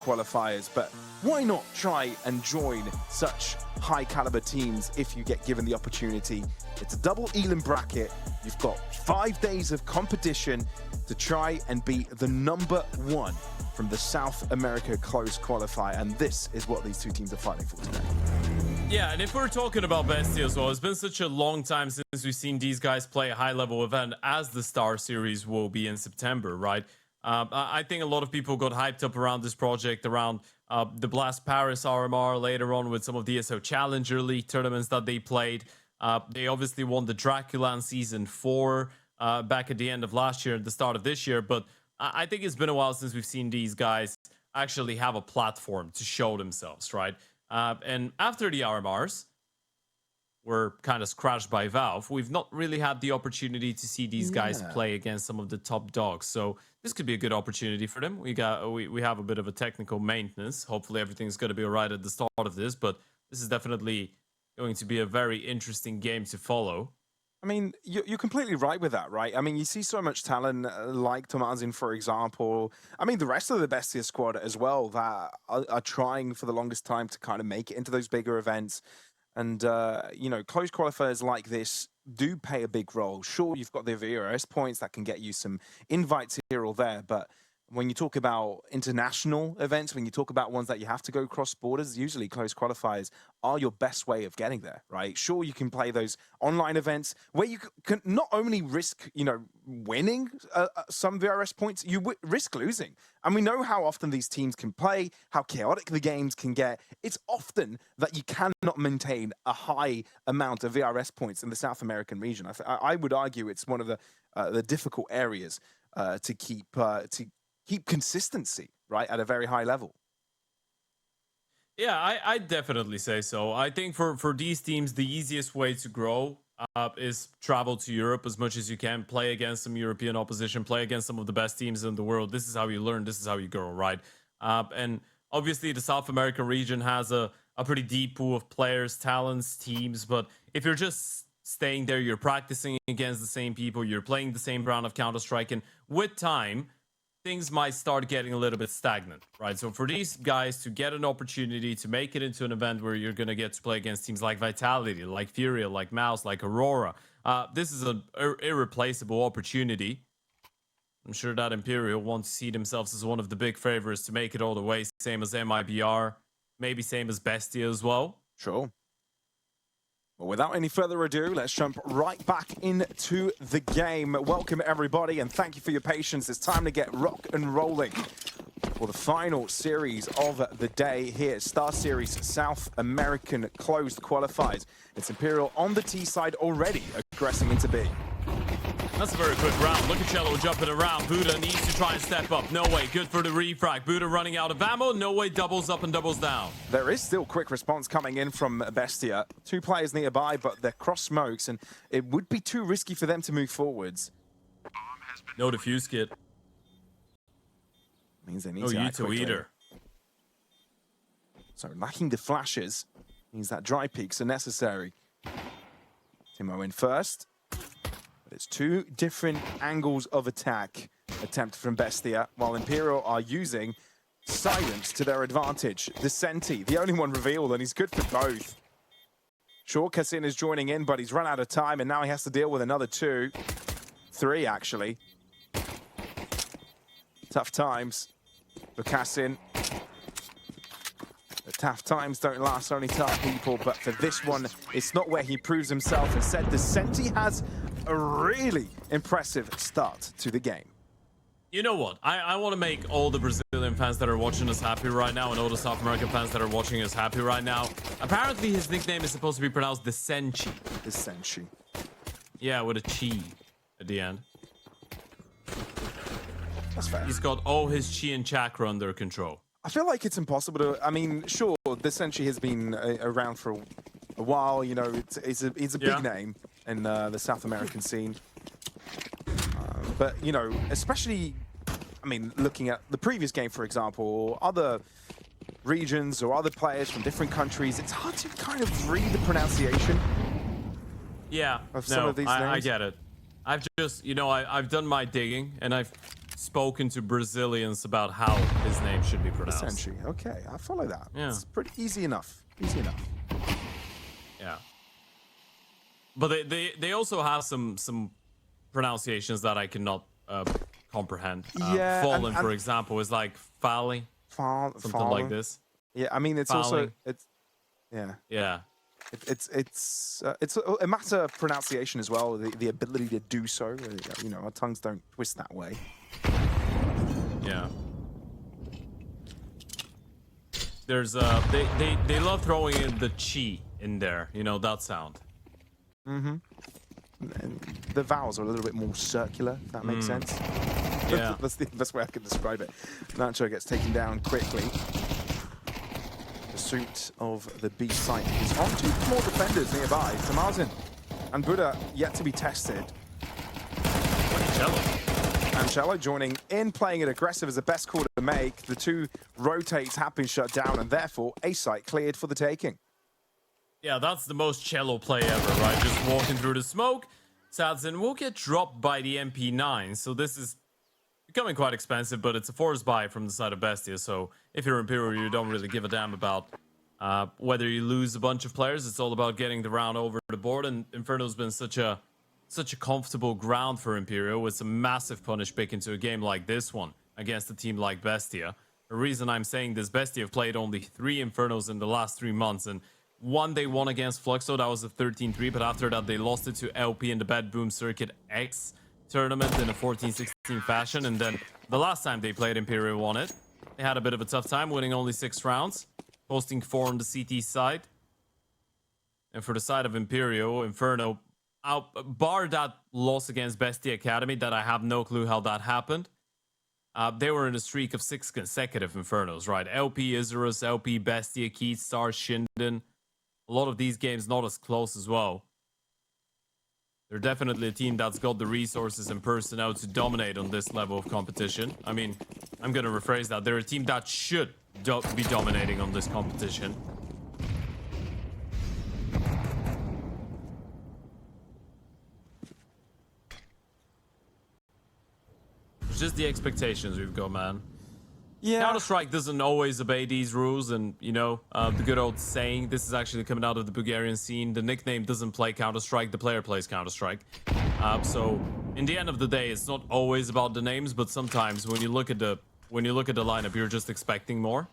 qualifiers, but why not try and join such high caliber teams if you get given the opportunity? It's a double elim bracket. You've got 5 days of competition to try and be the #1 from the South America Closed Qualifier, and this is what these two teams are fighting for today. Yeah, and if we're talking about BESTIA as well, it's been such a long time since we've seen these guys play a high-level event as the StarSeries will be in September, right? I think a lot of people got hyped up around this project, around the Blast Paris RMR later on with some of the ESO Challenger League tournaments that they played. They obviously won the Dracula in Season 4 back at the end of last year and the start of this year, but I think it's been a while since we've seen these guys actually have a platform to show themselves, right? And after the RMRs were kind of scratched by Valve, we've not really had the opportunity to see these guys play against some of the top dogs. So this could be a good opportunity for them. We have a bit of a technical maintenance. Hopefully everything's going to be all right at the start of this, but this is definitely going to be a very interesting game to follow. I mean, you're completely right with that, right? I mean, you see so much talent like Tomazin, for example. I mean, the rest of the BESTIA squad as well that are trying for the longest time to kind of make it into those bigger events. And, you know, closed qualifiers like this do play a big role. Sure, you've got the VRS points that can get you some invites here or there, but when you talk about international events, when you talk about ones that you have to go cross borders, usually closed qualifiers are your best way of getting there, right? Sure, you can play those online events where you can not only risk, you know, winning some VRS points, you risk losing. And we know how often these teams can play, how chaotic the games can get. It's often that you cannot maintain a high amount of VRS points in the South American region. I would argue it's one of the difficult areas to keep consistency, right, at a very high level. Yeah, I definitely say so. I think for these teams, the easiest way to grow is travel to Europe as much as you can, play against some European opposition, play against some of the best teams in the world. This is how you learn. This is how you grow, right? And obviously, the South American region has a pretty deep pool of players, talents, teams. But if you're just staying there, you're practicing against the same people, you're playing the same round of Counter-Strike, and with time, things might start getting a little bit stagnant, right? So for these guys to get an opportunity to make it into an event where you're going to get to play against teams like Vitality, like Furia, like Mouse, like Aurora, this is an irreplaceable opportunity. I'm sure that Imperial want to see themselves as one of the big favorites to make it all the way, same as MIBR, maybe same as BESTIA as well. Sure. Well, without any further ado, let's jump right back into the game. Welcome, everybody, and thank you for your patience. It's time to get rock and rolling for the final series of the day here at StarSeries South American Closed Qualifiers. It's Imperial on the T side already, aggressing into B. That's a very quick round. Look at Cello jumping around. Buddha needs to try and step up. No way. Good for the refrag. Buddha running out of ammo. No way. Doubles up and doubles down. There is still quick response coming in from BESTIA. 2 players nearby, but they're cross smokes, and it would be too risky for them to move forwards. No defuse kit. Means they need to act quickly. Eater. So lacking the flashes means that dry peeks are necessary. Timo in first. It's 2 different angles of attack attempted from BESTIA, while Imperial are using silence to their advantage. Descenti, the only one revealed, and he's good for both. Sure, Cassin is joining in, but he's run out of time, and now he has to deal with another 2. 3, actually. Tough times for Cassin. The tough times don't last, only tough people, but for this one, it's not where he proves himself. Instead, Descenti has a really impressive start to the game. You know what? I want to make all the Brazilian fans that are watching us happy right now, and all the South American fans that are watching us happy right now. Apparently, his nickname is supposed to be pronounced Descenti. Descenti. Yeah, with a chi at the end. That's fair. He's got all his chi and chakra under control. I feel like it's impossible to... I mean, sure, Descenti has been around for a while. You know, it's a big name in the South American scene. But, you know, especially, I mean, looking at the previous game, for example, or other regions or other players from different countries, it's hard to kind of read the pronunciation. Yeah, of some of these names. I get it. I've just, you know, I've done my digging and I've spoken to Brazilians about how his name should be pronounced. Essentially, okay, I follow that. Yeah. It's pretty easy enough. Easy enough. Yeah. But they also have some pronunciations that I cannot comprehend. Yeah, Fallen, for example, is like Fali. Something like this. Yeah, I mean, it's Falling. also yeah. Yeah. It's a matter of pronunciation as well, the ability to do so. You know, our tongues don't twist that way. Yeah. There's they love throwing in the chi in there, you know, that sound. Mm-hmm. And the vowels are a little bit more circular, if that makes sense. Yeah. That's the best way I can describe it. Nacho gets taken down quickly. Pursuit of the B site is on two more defenders nearby. Tamazin and Buddha yet to be tested. And Cello joining in, playing it aggressive as the best call to make. The two rotates have been shut down, and therefore A site cleared for the taking. Yeah, that's the most cello play ever, right? Just walking through the smoke. Sadzin will get dropped by the MP9, so this is becoming quite expensive, but it's a forced buy from the side of Bestia, so if you're Imperial, you don't really give a damn about whether you lose a bunch of players. It's all about getting the round over the board, and Inferno's been such a comfortable ground for Imperial with some massive punish pick into a game like this one against a team like Bestia. The reason I'm saying this, Bestia have played only 3 Infernos in the last 3 months, and one they won against Fluxo, that was a 13-3, but after that they lost it to LP in the Bad Boom Circuit X tournament in a 14-16 fashion, and then the last time they played, Imperial won it. They had a bit of a tough time, winning only 6 rounds, posting 4 on the CT side. And for the side of Imperial, Inferno, bar that loss against Bestia Academy, that I have no clue how that happened. They were in a streak of 6 consecutive Infernos, right? LP, Isurus, LP, Bestia, Keystar, Shinden. A lot of these games not as close as well. They're definitely a team that's got the resources and personnel to dominate on this level of competition. I mean, I'm going to rephrase that. They're a team that should be dominating on this competition. It's just the expectations we've got, man. Yeah. Counter-Strike doesn't always obey these rules, and, you know, the good old saying, this is actually coming out of the Bulgarian scene, the nickname doesn't play Counter-Strike, the player plays Counter-Strike. So, in the end of the day, it's not always about the names, but sometimes when you look at the lineup, you're just expecting more.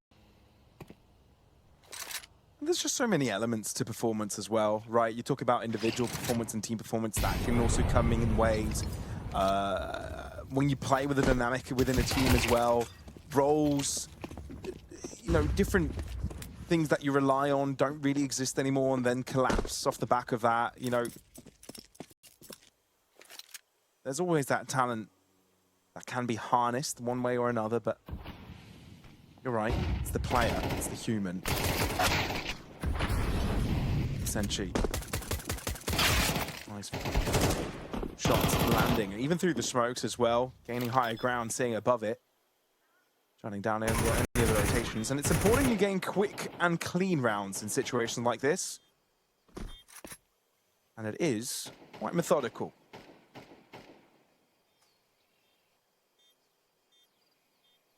There's just so many elements to performance as well, right? You talk about individual performance and team performance that can also come in ways. When you play with a dynamic within a team as well, roles, you know, different things that you rely on don't really exist anymore and then collapse off the back of that, you know. There's always that talent that can be harnessed one way or another, but you're right, it's the player, it's the human. Essentially. Nice shots landing, and even through the smokes as well, gaining higher ground, seeing above it. Shutting down any of the rotations, and it's important you gain quick and clean rounds in situations like this. And it is quite methodical.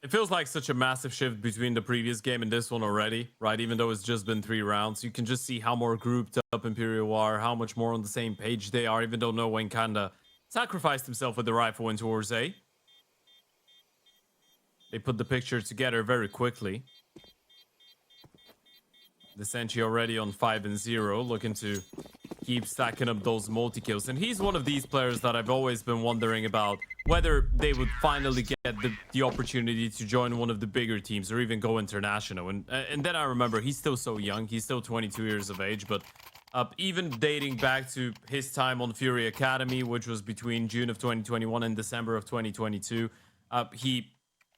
It feels like such a massive shift between the previous game and this one already, right? Even though it's just been 3 rounds, you can just see how more grouped up Imperial are, how much more on the same page they are, even though No One kinda sacrificed himself with the rifle in towards A. They put the picture together very quickly. The Senchi already on 5-0, looking to keep stacking up those multi-kills. And he's one of these players that I've always been wondering about whether they would finally get the opportunity to join one of the bigger teams or even go international. And then I remember he's still so young. He's still 22 years of age, but even dating back to his time on Fury Academy, which was between June of 2021 and December of 2022, he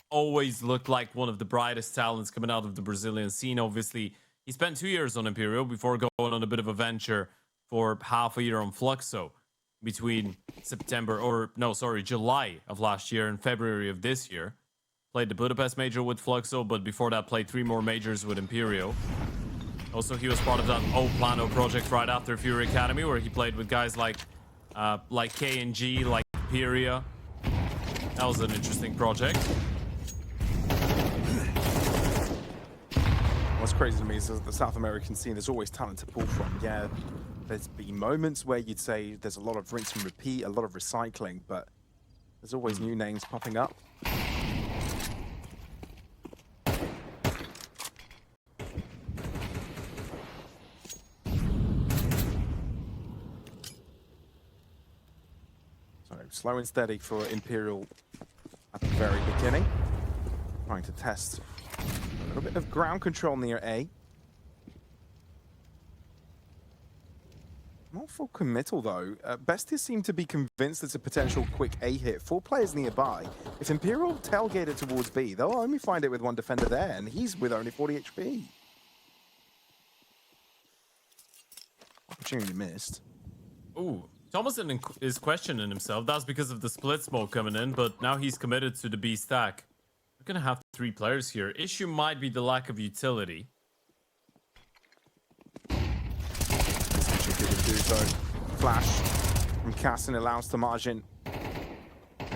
always looked like one of the brightest talents coming out of the Brazilian scene. Obviously, he spent 2 years on Imperial before going on a bit of a venture for half a year on Fluxo between July of last year and February of this year. Played the Budapest Major with Fluxo, but before that played 3 more majors with Imperial. Also, he was part of that O Plano project right after Fury Academy, where he played with guys like like KNG, like Imperial. That was an interesting project. What's crazy to me is that the South American scene, there's always talent to pull from. Yeah, there's been moments where you'd say there's a lot of rinse and repeat, a lot of recycling, but there's always new names popping up. So slow and steady for Imperial at the very beginning. Trying to test a little bit of ground control near A. Not full committal though. BESTIA seem to be convinced it's a potential quick A hit. 4 players nearby. If Imperial tailgate it towards B, they'll only find it with 1 defender there, and he's with only 40 HP. Opportunity missed. Ooh, Thomas is questioning himself. That's because of the split smoke coming in, but now he's committed to the B stack. We're gonna have 3 players here. Issue might be the lack of utility. So flash from Cassin allows the margin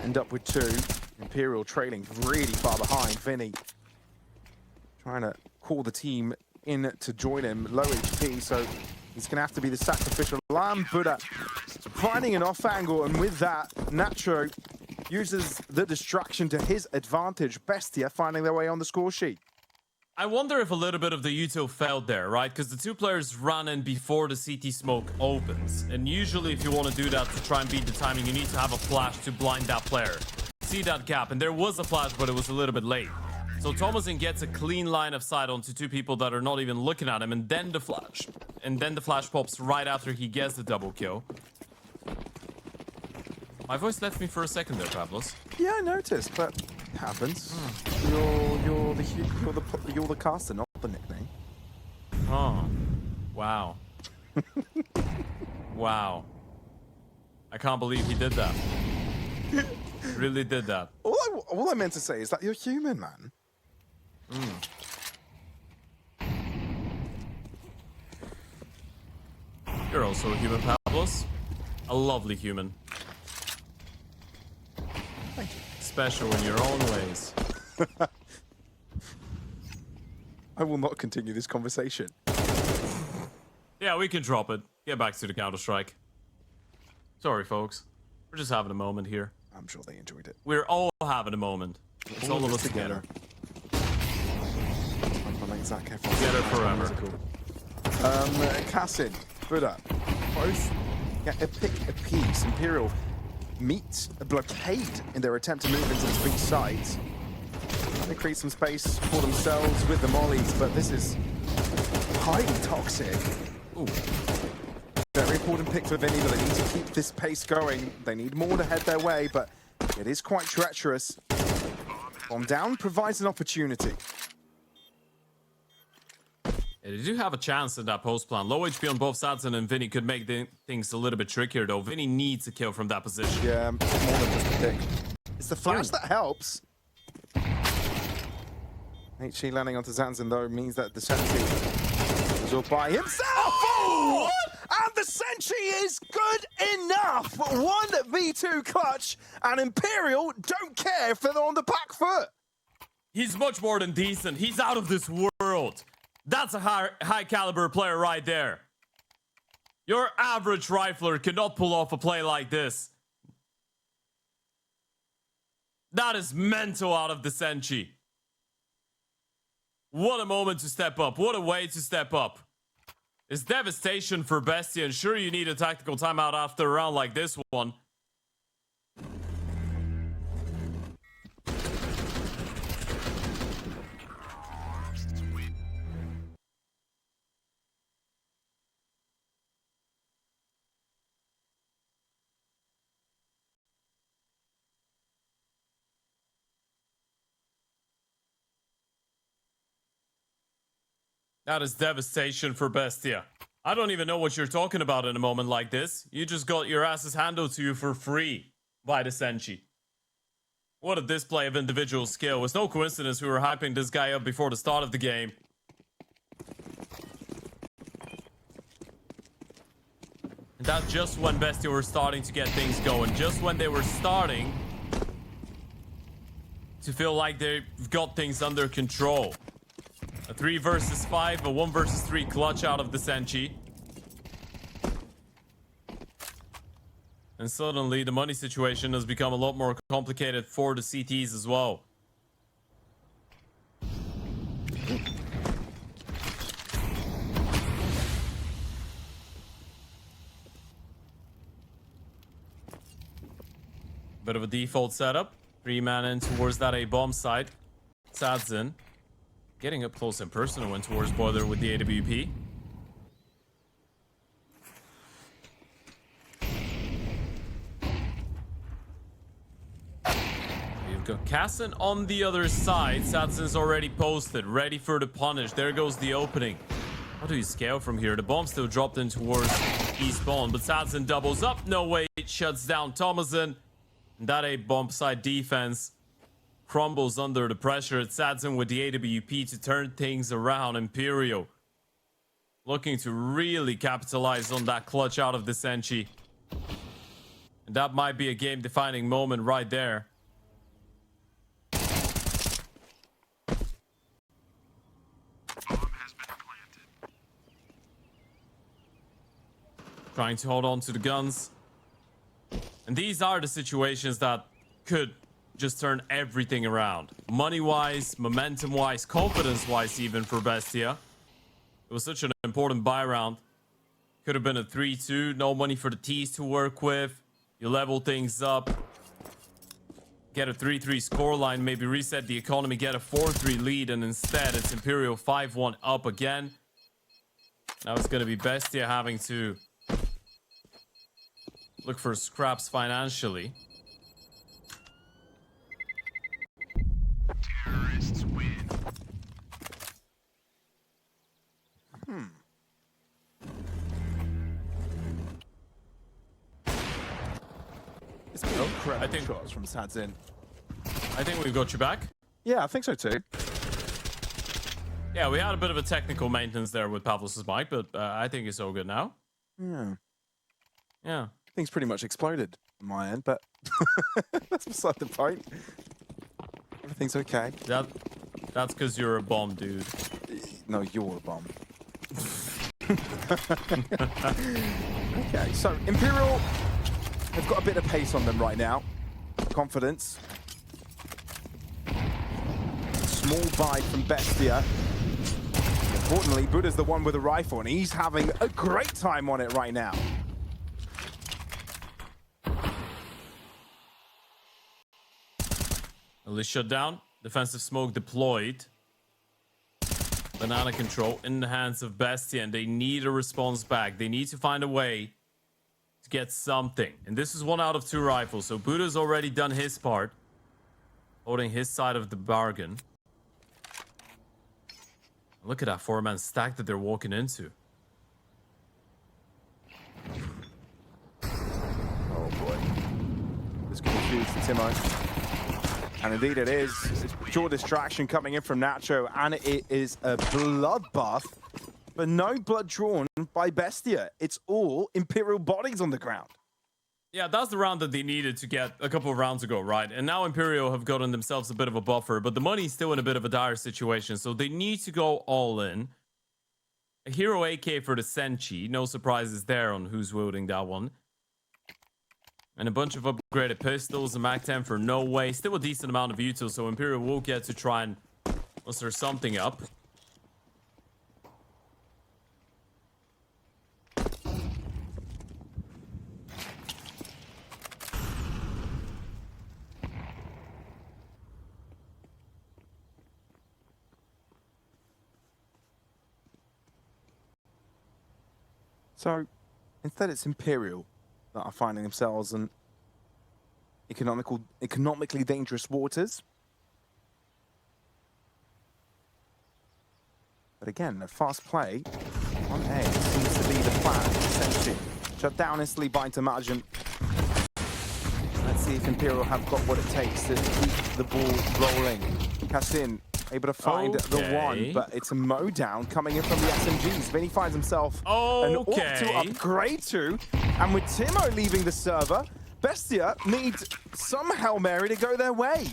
end up with 2. Imperial trailing really far behind. Vinny trying to call the team in to join him. Low HP, so he's gonna have to be the sacrificial lamb. Buddha finding an off angle, and with that, Nacho uses the distraction to his advantage. BESTIA finding their way on the score sheet. I wonder if a little bit of the util failed there, right? Because the 2 players ran in before the CT smoke opens. And usually if you want to do that to try and beat the timing, you need to have a flash to blind that player. See that gap, and there was a flash, but it was a little bit late. So Thomason gets a clean line of sight onto 2 people that are not even looking at him, and then the flash. And then the flash pops right after he gets the double kill. My voice left me for a second there, Pavlos. Yeah, I noticed, but it happens. You're the caster, not the nickname. Oh, wow. Wow. I can't believe he did that. Really did that. All I meant to say is that you're human, man. You're also a human, Pavlos. A lovely human. Thank you. Special in your own ways. I will not continue this conversation. Yeah, we can drop it. Get back to the Counter-Strike. Sorry, folks. We're just having a moment here. I'm sure they enjoyed it. We're all having a moment. It's all of us together. Together forever. Cassid, Buddha, both get a pick apiece. Imperial meet a blockade in their attempt to move into the B sides. They create some space for themselves with the mollies, but this is highly toxic. Ooh. Very important pick for Vinny, but they need to keep this pace going. They need more to head their way, but it is quite treacherous. Bomb down provides an opportunity. Yeah, they do have a chance in that post plan. Low HP on both sides, and then Vinny could make things a little bit trickier, though. Vinny needs a kill from that position. Yeah, more than just a pick. It's the flash that helps. HE landing onto Zanzan, though, means that the Sentry is all by himself. Oh! And the Sentry is good enough. 1v2 clutch, and Imperial don't care if they're on the back foot. He's much more than decent. He's out of this world. That's a high caliber player right there. Your average rifler cannot pull off a play like this. That is mental out of the Senchi. What a moment to step up. What a way to step up. It's devastation for BESTIA, and sure you need a tactical timeout after a round like this one. That is devastation for BESTIA. I don't even know what you're talking about in a moment like this. You just got your asses handled to you for free by the Senchi. What a display of individual skill. It's no coincidence we were hyping this guy up before the start of the game. And That's just when BESTIA were starting to get things going. Just when they were starting to feel like they've got things under control. A 3 versus 5, a 1 versus 3 clutch out of the Senchi. And suddenly the money situation has become a lot more complicated for the CTs as well. Bit of a default setup. 3-man in towards that A bomb site. Sadzin getting up close and personal and towards Boiler with the AWP. You've got Kassan on the other side. Sadzin's already posted, ready for the punish. There goes the opening. How do you scale from here? The bomb still dropped in towards East Spawn, but Sadzin doubles up. No way, it shuts down Thomason. And that A bomb side defense crumbles under the pressure. It's Sadzin with the AWP to turn things around. Imperial looking to really capitalize on that clutch out of the Senchi. And that might be a game-defining moment right there. Trying to hold on to the guns. And these are the situations that could just turn everything around. Money-wise, momentum-wise, confidence-wise even for BESTIA. It was such an important buy round. Could have been a 3-2. No money for the T's to work with. You level things up. Get a 3-3 scoreline. Maybe reset the economy. Get a 4-3 lead. And instead, it's Imperial 5-1 up again. Now it's going to be BESTIA having to look for scraps financially. Terrorists win. It's been incredible shots from Sadzin. I think we've got you back. Yeah, I think so too. Yeah, we had a bit of a technical maintenance there with Pavlos' mic, but I think it's all good now. Yeah. Yeah. Things pretty much exploded on my end, but that's beside the point. Everything's okay. That's because you're a bomb, dude. No, you're a bomb. Okay, so Imperial have got a bit of pace on them right now. Confidence. Small bite from BESTIA. Importantly, Buddha's the one with a rifle, and he's having a great time on it right now. Elise shut down. Defensive smoke deployed. Banana control in the hands of BESTIA, and they need a response back. They need to find a way to get something. And this is 1 out of 2 rifles. So Buddha's already done his part, holding his side of the bargain. Look at that 4-man stack that they're walking into. Oh boy. This could be huge for Timo. And indeed it is. It's pure distraction coming in from Nacho, and it is a bloodbath, but no blood drawn by BESTIA. It's all Imperial bodies on the ground. Yeah, that's the round that they needed to get a couple of rounds ago, right? And now Imperial have gotten themselves a bit of a buffer, but the money's still in a bit of a dire situation, so they need to go all in. A hero AK for the Senchi. No surprises there on who's wielding that one. And a bunch of upgraded pistols, a MAC-10 for no way. Still a decent amount of util, so Imperial will get to try and muster something up. So instead it's Imperial that are finding themselves in economically dangerous waters. But again, a fast play on A seems to be the plan. Essentially, shut down instantly by Intermargent. Let's see if Imperial have got what it takes to keep the ball rolling. Kassin able to find the one, but it's a mow down coming in from the SMGs. Vinny finds himself an AWP to upgrade to. And with Timo leaving the server, BESTIA need some Hail Mary to go their way.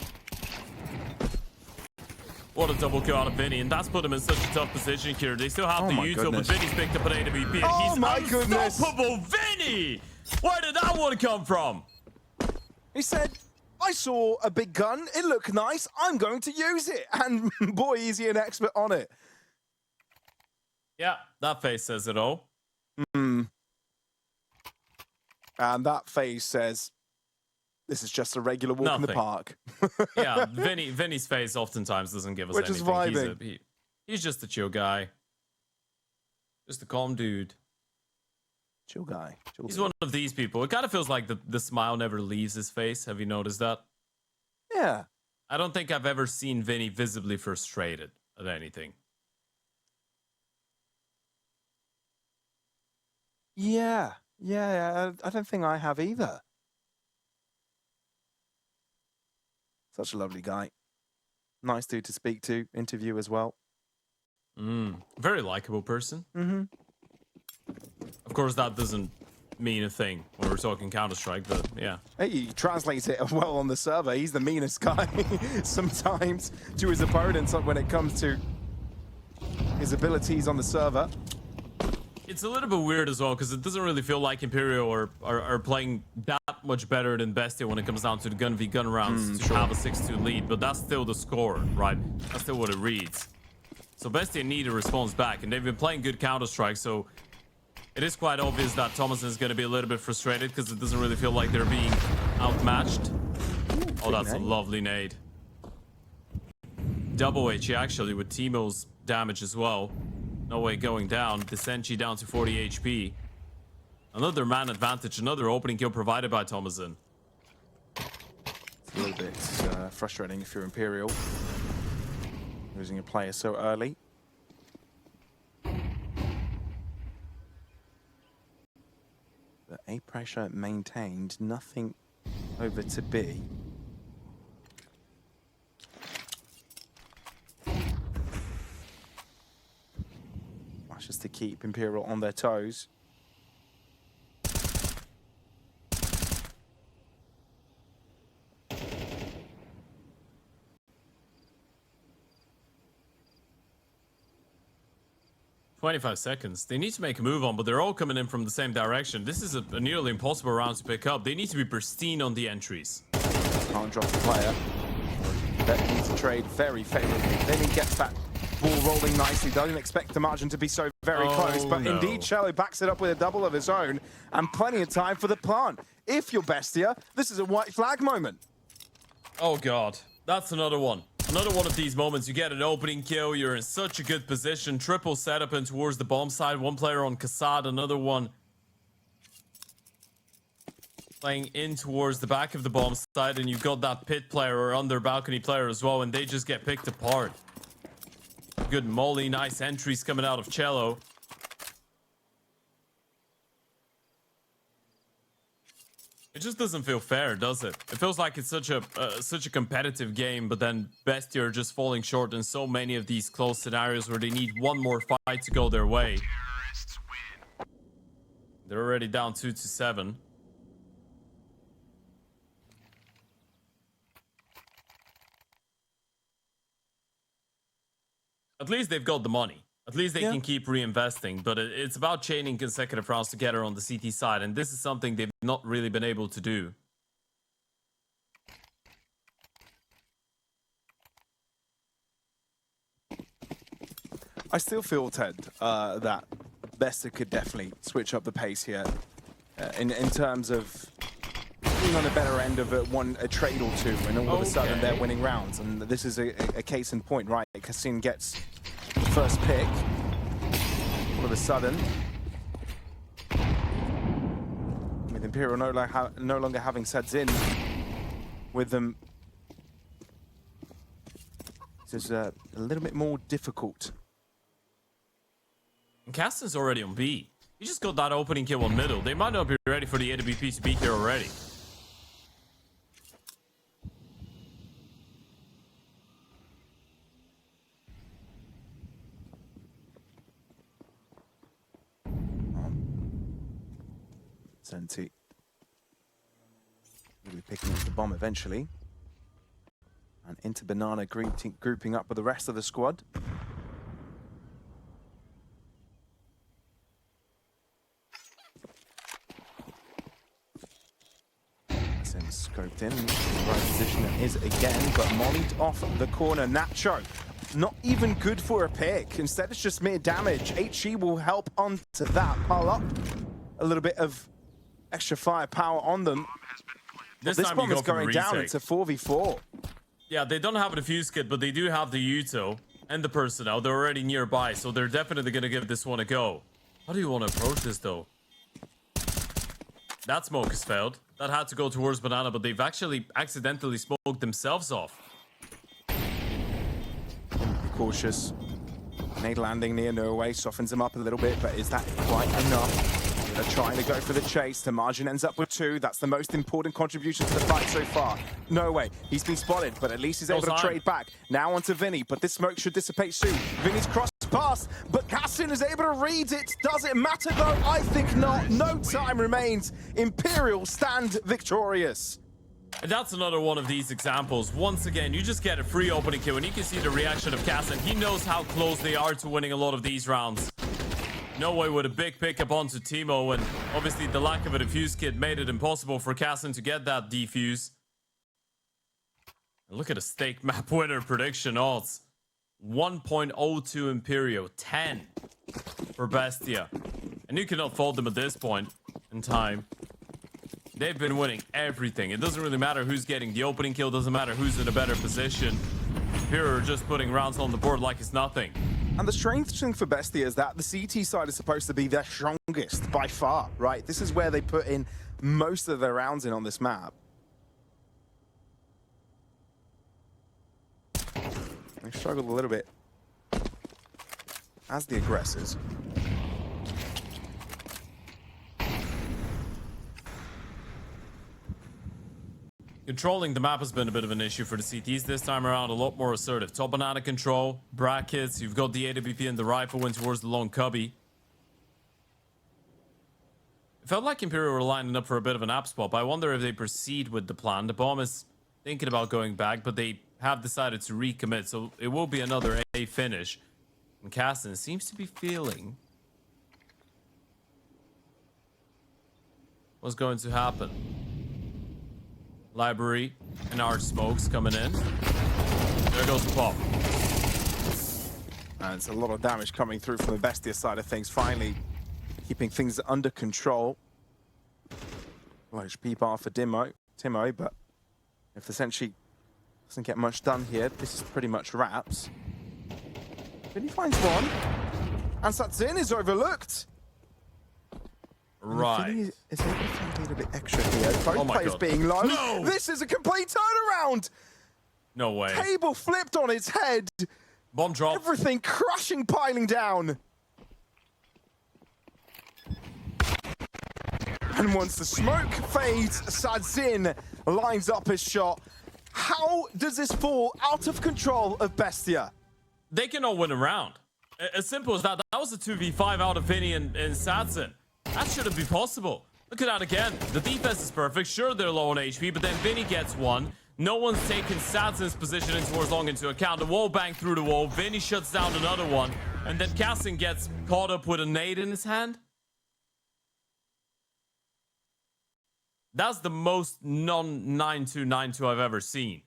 What a double kill out of Vinny, and that's put him in such a tough position here. They still have the util, but Vinny's picked up an AWP. Oh He's my goodness. unstoppable, Vinny! Where did that one come from? He said, I saw a big gun, it looked nice, I'm going to use it. And boy, is he an expert on it. Yeah, that face says it all. And that face says, this is just a regular walk in the park. Yeah, Vinny's face oftentimes doesn't give us anything. Just vibing. He's just a chill guy. Just a calm dude. Chill guy. He's one of these people. It kind of feels like the smile never leaves his face. Have you noticed that? Yeah. I don't think I've ever seen Vinny visibly frustrated at anything. Yeah. Yeah, I don't think I have either. Such a lovely guy. Nice dude to speak to, interview as well. Very likable person. Mm-hmm. Of course, that doesn't mean a thing when we're talking Counter-Strike, but yeah. Hey, he translates it well on the server. He's the meanest guy sometimes to his opponents when it comes to his abilities on the server. It's a little bit weird as well, because it doesn't really feel like Imperial are playing that much better than BESTIA when it comes down to the gun v gun rounds to have a 6-2 lead, but that's still the score, right? That's still what it reads. So BESTIA need a response back, and they've been playing good Counter-Strike, so it is quite obvious that Thomason is going to be a little bit frustrated because it doesn't really feel like they're being outmatched. Oh, that's a lovely nade. Double HE actually with Timo's damage as well. No way going down. Desenchi down to 40 HP. Another man advantage, another opening kill provided by Thomason. It's a little bit frustrating if you're Imperial. Losing a player so early. The A pressure maintained, nothing over to B. That's just to keep Imperial on their toes. "25 seconds. They need to make a move on, but they're all coming in from the same direction. This is a nearly impossible round to pick up. They need to be pristine on the entries. Can't drop the player. That needs to trade very favorably. Then he gets that ball rolling nicely. Doesn't expect the margin to be so very close, but indeed Shelly backs it up with a double of his own and plenty of time for the plant. If you're BESTIA, this is a white flag moment. Oh god, that's another one. Another one of these moments. You get an opening kill, you're in such a good position. Triple setup in towards the bomb side. One player on Kassad, another one playing in towards the back of the bomb side, and you've got that pit player or under balcony player as well, and they just get picked apart. Good molly, nice entries coming out of Cello. It just doesn't feel fair, does it? It feels like it's such a competitive game, but then BESTIA are just falling short in so many of these close scenarios where they need one more fight to go their way. They're already down 2-7. At least they've got the money. At least they can keep reinvesting, but it's about chaining consecutive rounds together on the CT side, and this is something they've not really been able to do. I still feel, Ted, that BESTIA could definitely switch up the pace here in terms of being on the better end of a trade or two, and all of a sudden they're winning rounds. And this is a case in point, right? Cassin gets the first pick. All of a sudden, with Imperial no longer having Sads in with them, this is a little bit more difficult. And Caston's already on B. He just got that opening kill on middle. They might not be ready for the AWP to be here already. Senti. He'll be picking up the bomb eventually. And into Banana grouping up with the rest of the squad. Sims scoped in the right position it is again, but mollied off the corner. Nacho, not even good for a pick. Instead, it's just mere damage. HE will help onto that. Pile up a little bit of extra firepower on them. This bomb is going down. It's a 4v4. Yeah, they don't have the fuse kit, but they do have the Uto and the personnel. They're already nearby, so they're definitely going to give this one a go. How do you want to approach this, though? That smoke has failed. That had to go towards Banana, but they've actually accidentally smoked themselves off. Be cautious. Nade landing near Norway softens him up a little bit, but is that quite enough? They're trying to go for the chase. The margin ends up with 2. That's the most important contribution to the fight so far. No way. He's been spotted, but at least he's able to trade back. Now onto Vinny, but this smoke should dissipate soon. Vinny's crossed past, but Cassin is able to read it. Does it matter though? I think not. No time remains. Imperial stand victorious. And that's another one of these examples. Once again, you just get a free opening kill, and you can see the reaction of Cassin. He knows how close they are to winning a lot of these rounds. No way with a big pickup onto Timo, and obviously the lack of a defuse kit made it impossible for Cassin to get that defuse. And look at the stake map winner prediction odds. 1.02 Imperial, 10 for Bestia. And you cannot fault them at this point in time. They've been winning everything. It doesn't really matter who's getting the opening kill, doesn't matter who's in a better position. Imperial are just putting rounds on the board like it's nothing. And the strange thing for Bestia is that the CT side is supposed to be their strongest by far, right? This is where they put in most of their rounds in on this map. They struggled a little bit as the aggressors. Controlling the map has been a bit of an issue for the CTs this time around. A lot more assertive. Top banana control, brackets. You've got the AWP and the rifle in towards the long cubby. It felt like Imperial were lining up for a bit of an app swap. I wonder if they proceed with the plan. The bomb is thinking about going back, but they have decided to recommit, so it will be another A finish. And Cassin seems to be feeling what's going to happen. Library and Arch Smokes coming in. There goes the pop. And it's a lot of damage coming through from the Bestia side of things. Finally, keeping things under control. Well, HP bar for Timo, but if the Sentry doesn't get much done here, this is pretty much wraps. But he finds one. And Satsin is overlooked. Right. Is able to find a little bit extra here. Both players being low. No! This is a complete turnaround. No way. Table flipped on its head. Bomb drop. Everything crushing, piling down. And once the smoke fades, Sadzin lines up his shot. How does this fall out of control of Bestia? They cannot win a round. As simple as that. That was a 2v5 out of Vinny and Sadzin. That shouldn't be possible. Look at that again. The defense is perfect. Sure, they're low on HP, but then Vinny gets one. No one's taken Sadzin's position in towards long into account. The wall bang through the wall. Vinny shuts down another one. And then Cassin gets caught up with a nade in his hand. That's the most non-9-2-9-2 I've ever seen.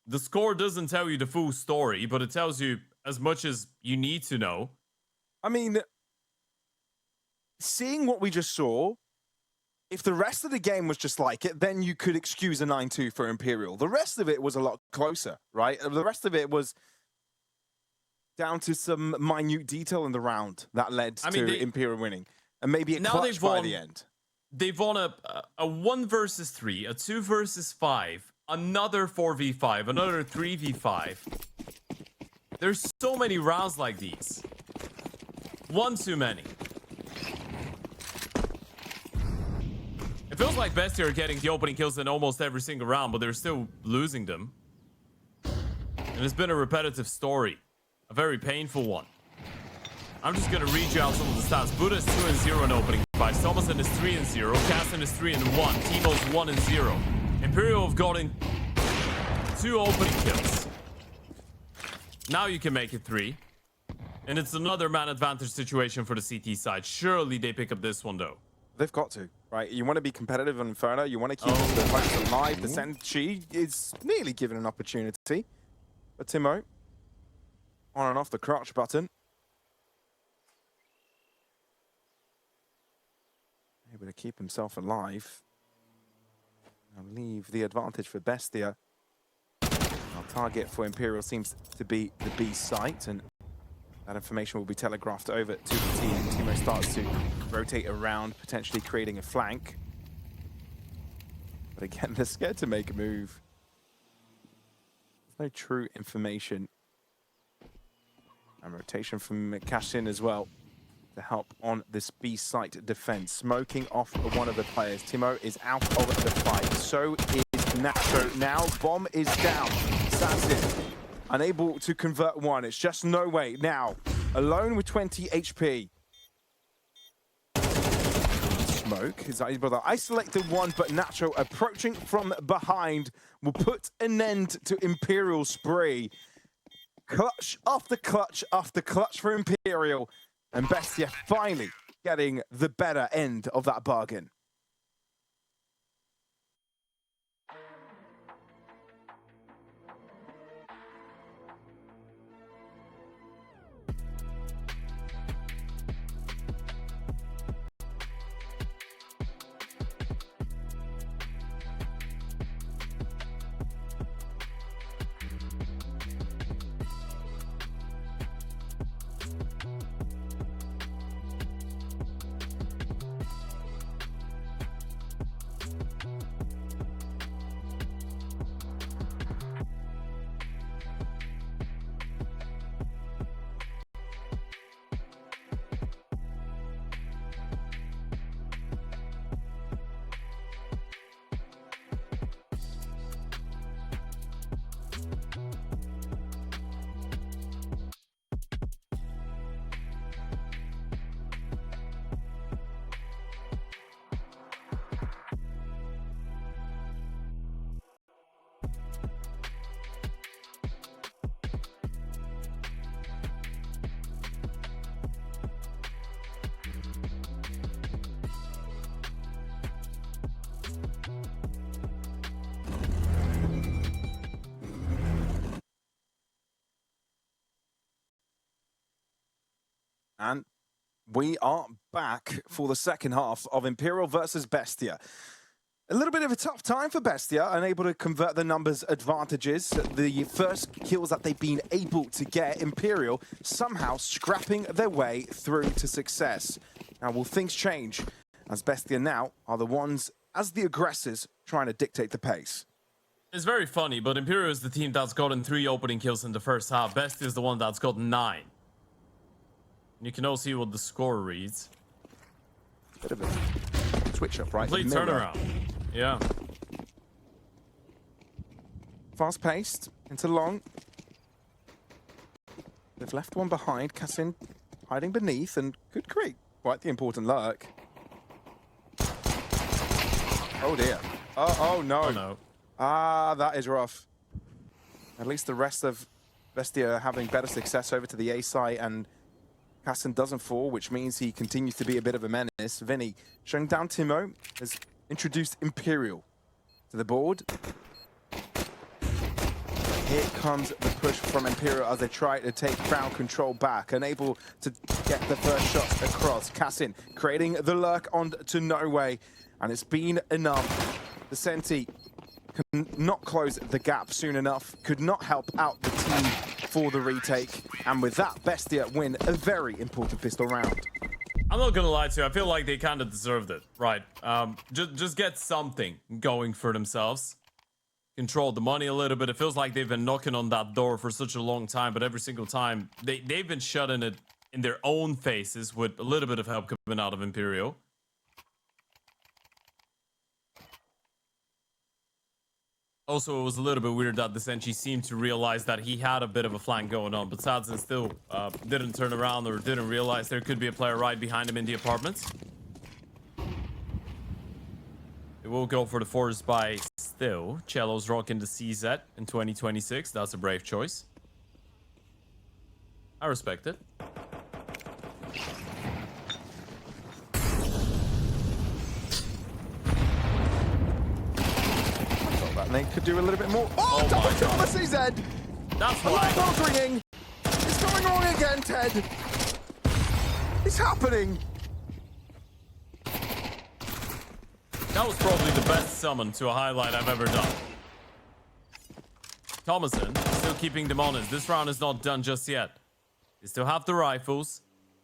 The score doesn't tell you the full story, but it tells you as much as you need to know. I mean, seeing what we just saw, if the rest of the game was just like it, then you could excuse a 9-2 for Imperial. The rest of it was a lot closer, right? The rest of it was down to some minute detail in the round that led to Imperial winning. And maybe it clutched by the end. They've won a 1 versus 3, a 2 versus 5, another 4v5, another 3v5. There's so many rounds like these. One too many. It feels like Bestia are getting the opening kills in almost every single round, but they're still losing them. And it's been a repetitive story. A very painful one. I'm just gonna read you out some of the stats. Buddha is 2-0 in opening fights. Thomason is 3-0. Cassin is 3-1. Timo's 1-0. Imperial have gotten 2 opening kills. Now you can make it 3. And it's another man advantage situation for the CT side. Surely they pick up this one though. They've got to, right? You want to be competitive on Inferno. You want to keep the fights alive. The Senshi is nearly given an opportunity. But Timo, on and off the crotch button. Able to keep himself alive. And leave the advantage for Bestia. Our target for Imperial seems to be the B site, and that information will be telegraphed over to the team. Timo starts to rotate around, potentially creating a flank. But again, they're scared to make a move. There's no true information. And rotation from Cashin as well to help on this B site defense. Smoking off one of the players. Timo is out of the fight. So is Nacho. Now bomb is down. Assassin unable to convert one. It's just no way. Now, alone with 20 HP. Smoke is able to isolate the one, but Nacho approaching from behind will put an end to Imperial spree. Clutch after clutch after clutch for Imperial. And Bestia finally getting the better end of that bargain. And we are back for the second half of Imperial versus Bestia. A little bit of a tough time for Bestia, unable to convert the numbers advantages. The first kills that they've been able to get, Imperial somehow scrapping their way through to success. Now, will things change as Bestia now are the ones, as the aggressors, trying to dictate the pace? It's very funny, but Imperial is the team that's gotten 3 opening kills in the first half. Bestia is the one that's got 9. You can all see what the score reads. Bit of a switch up, right? Complete turnaround. Yeah. Fast-paced into long. They've left one behind. Cassin hiding beneath and could create quite the important lurk. Oh dear. Oh no. Oh no. Ah, that is rough. At least the rest of Bestia having better success over to the A site, and Cassin doesn't fall, which means he continues to be a bit of a menace. Vinny showing down Timo has introduced Imperial to the board. Here comes the push from Imperial as they try to take ground control back, unable to get the first shots across. Cassin creating the lurk on to No Way, and it's been enough. The Senti could not close the gap soon enough, could not help out the team for the retake, and with that, Bestia win a very important pistol round. I'm not gonna lie to you, I feel like they kind of deserved it, right? Just get something going for themselves. Control the money a little bit. It feels like they've been knocking on that door for such a long time, but every single time they've been shutting it in their own faces with a little bit of help coming out of Imperial. Also, it was a little bit weird that the Senshi seemed to realize that he had a bit of a flank going on, but Sadzen still didn't turn around or didn't realize there could be a player right behind him in the apartments. It will go for the forest buy still. Cello's rocking the CZ in 2026. That's a brave choice. I respect it. They could do a little bit more. Oh double my kill on the God. CZ! That's Alarm why. bells ringing! It's going wrong again, Ted! It's happening! That was probably the best summon to a highlight I've ever done. Thomason still keeping them honest. This round is not done just yet. They still have the rifles.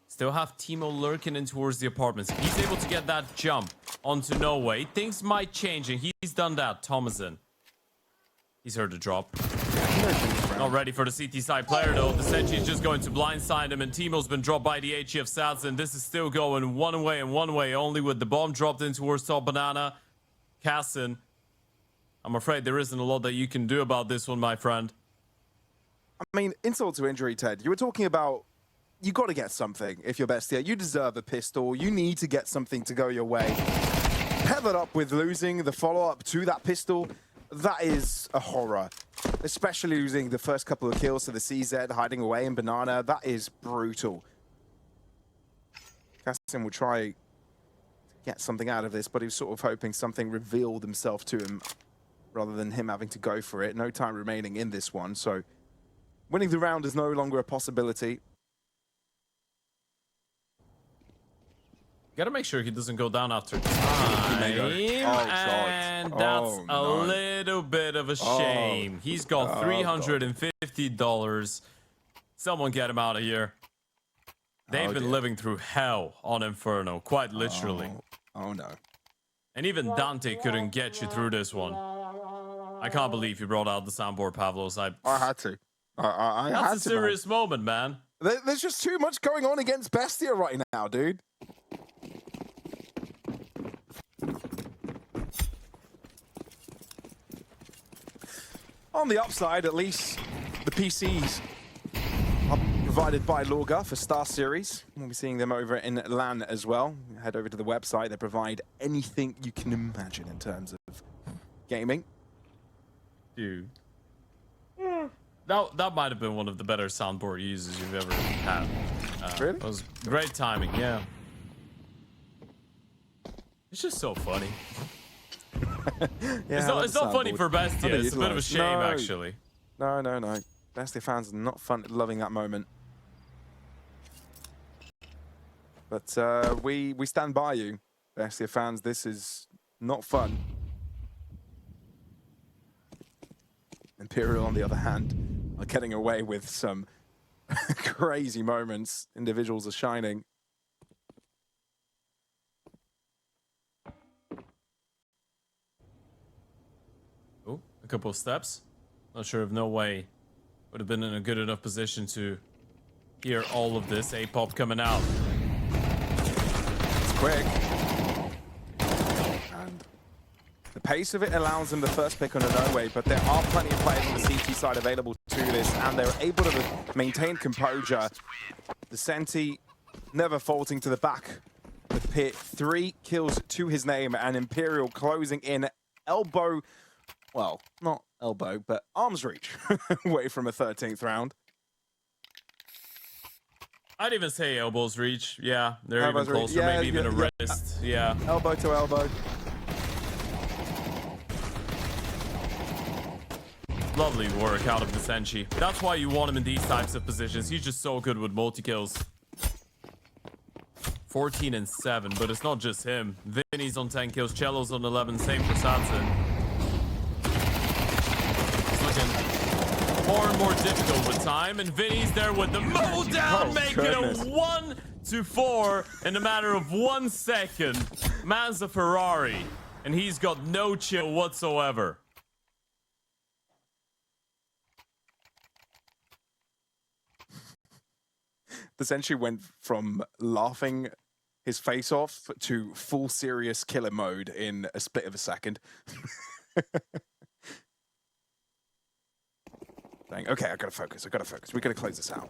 Still have Timo lurking in towards the apartments. If he's able to get that jump onto No Way, things might change, and he's done that, Thomason. He's heard the drop. Not ready for the CT side player, though. The Senshi is just going to blindside him, and Timo's been dropped by the HEF Sadzen. This is still going one way and one way only, with the bomb dropped in towards Top Banana. Cassin, I'm afraid there isn't a lot that you can do about this one, my friend. I mean, insult to injury, Ted. You were talking about you got to get something if you're Bestia. You deserve a pistol. You need to get something to go your way. Pair that up with losing the follow-up to that pistol. That is a horror, especially losing the first couple of kills to the CZ, hiding away in Banana. That is brutal. Cassin will try to get something out of this, but he was sort of hoping something revealed himself to him rather than him having to go for it. No time remaining in this one, so winning the round is no longer a possibility. Gotta make sure he doesn't go down after time. And that's a little bit of a shame. He's got $350. Someone get him out of here. They've been living through hell on Inferno, quite literally. Oh no. And even Dante couldn't get you through this one. I can't believe you brought out the soundboard, Pavlos. I had to. That's a serious moment, man. There's just too much going on against Bestia right now, dude. On the upside, at least, the PCs are provided by Lorga for StarSeries. We'll be seeing them over in LAN as well. Head over to the website. They provide anything you can imagine in terms of gaming. Dude. That might have been one of the better soundboard uses you've ever had. Really? It was great timing, yeah. It's just so funny. Yeah, it's not funny for Bestia. It's a bit of a shame, actually. No. Bestia fans are not loving that moment. But we stand by you, Bestia fans. This is not fun. Imperial, on the other hand, are getting away with some crazy moments. Individuals are shining. Oh, a couple of steps. Not sure if No Way would have been in a good enough position to hear all of this. A-pop coming out. It's quick. And the pace of it allows them the first pick on a No Way, but there are plenty of players on the CT side available to this, and they're able to maintain composure. The Senti never faulting to the back. The pit, 3 kills to his name, and Imperial closing in elbow, well, not elbow, but arm's reach away from a 13th round. I'd even say elbows reach. Yeah, they're even closer, maybe even a wrist. Yeah. Elbow to elbow. Lovely work out of the Senshi. That's why you want him in these types of positions. He's just so good with multi-kills. 14 and 7, but it's not just him. Vinny's on 10 kills, Cello's on 11, same for Sadzen. It's looking more and more difficult with time, and Vinny's there with the mow down, making it 1-4 in a matter of 1 second. Man's a Ferrari, and he's got no chill whatsoever. The Sentry went from laughing his face off to full serious killer mode in a split of a second. Saying, okay, I gotta focus. We gotta close this out.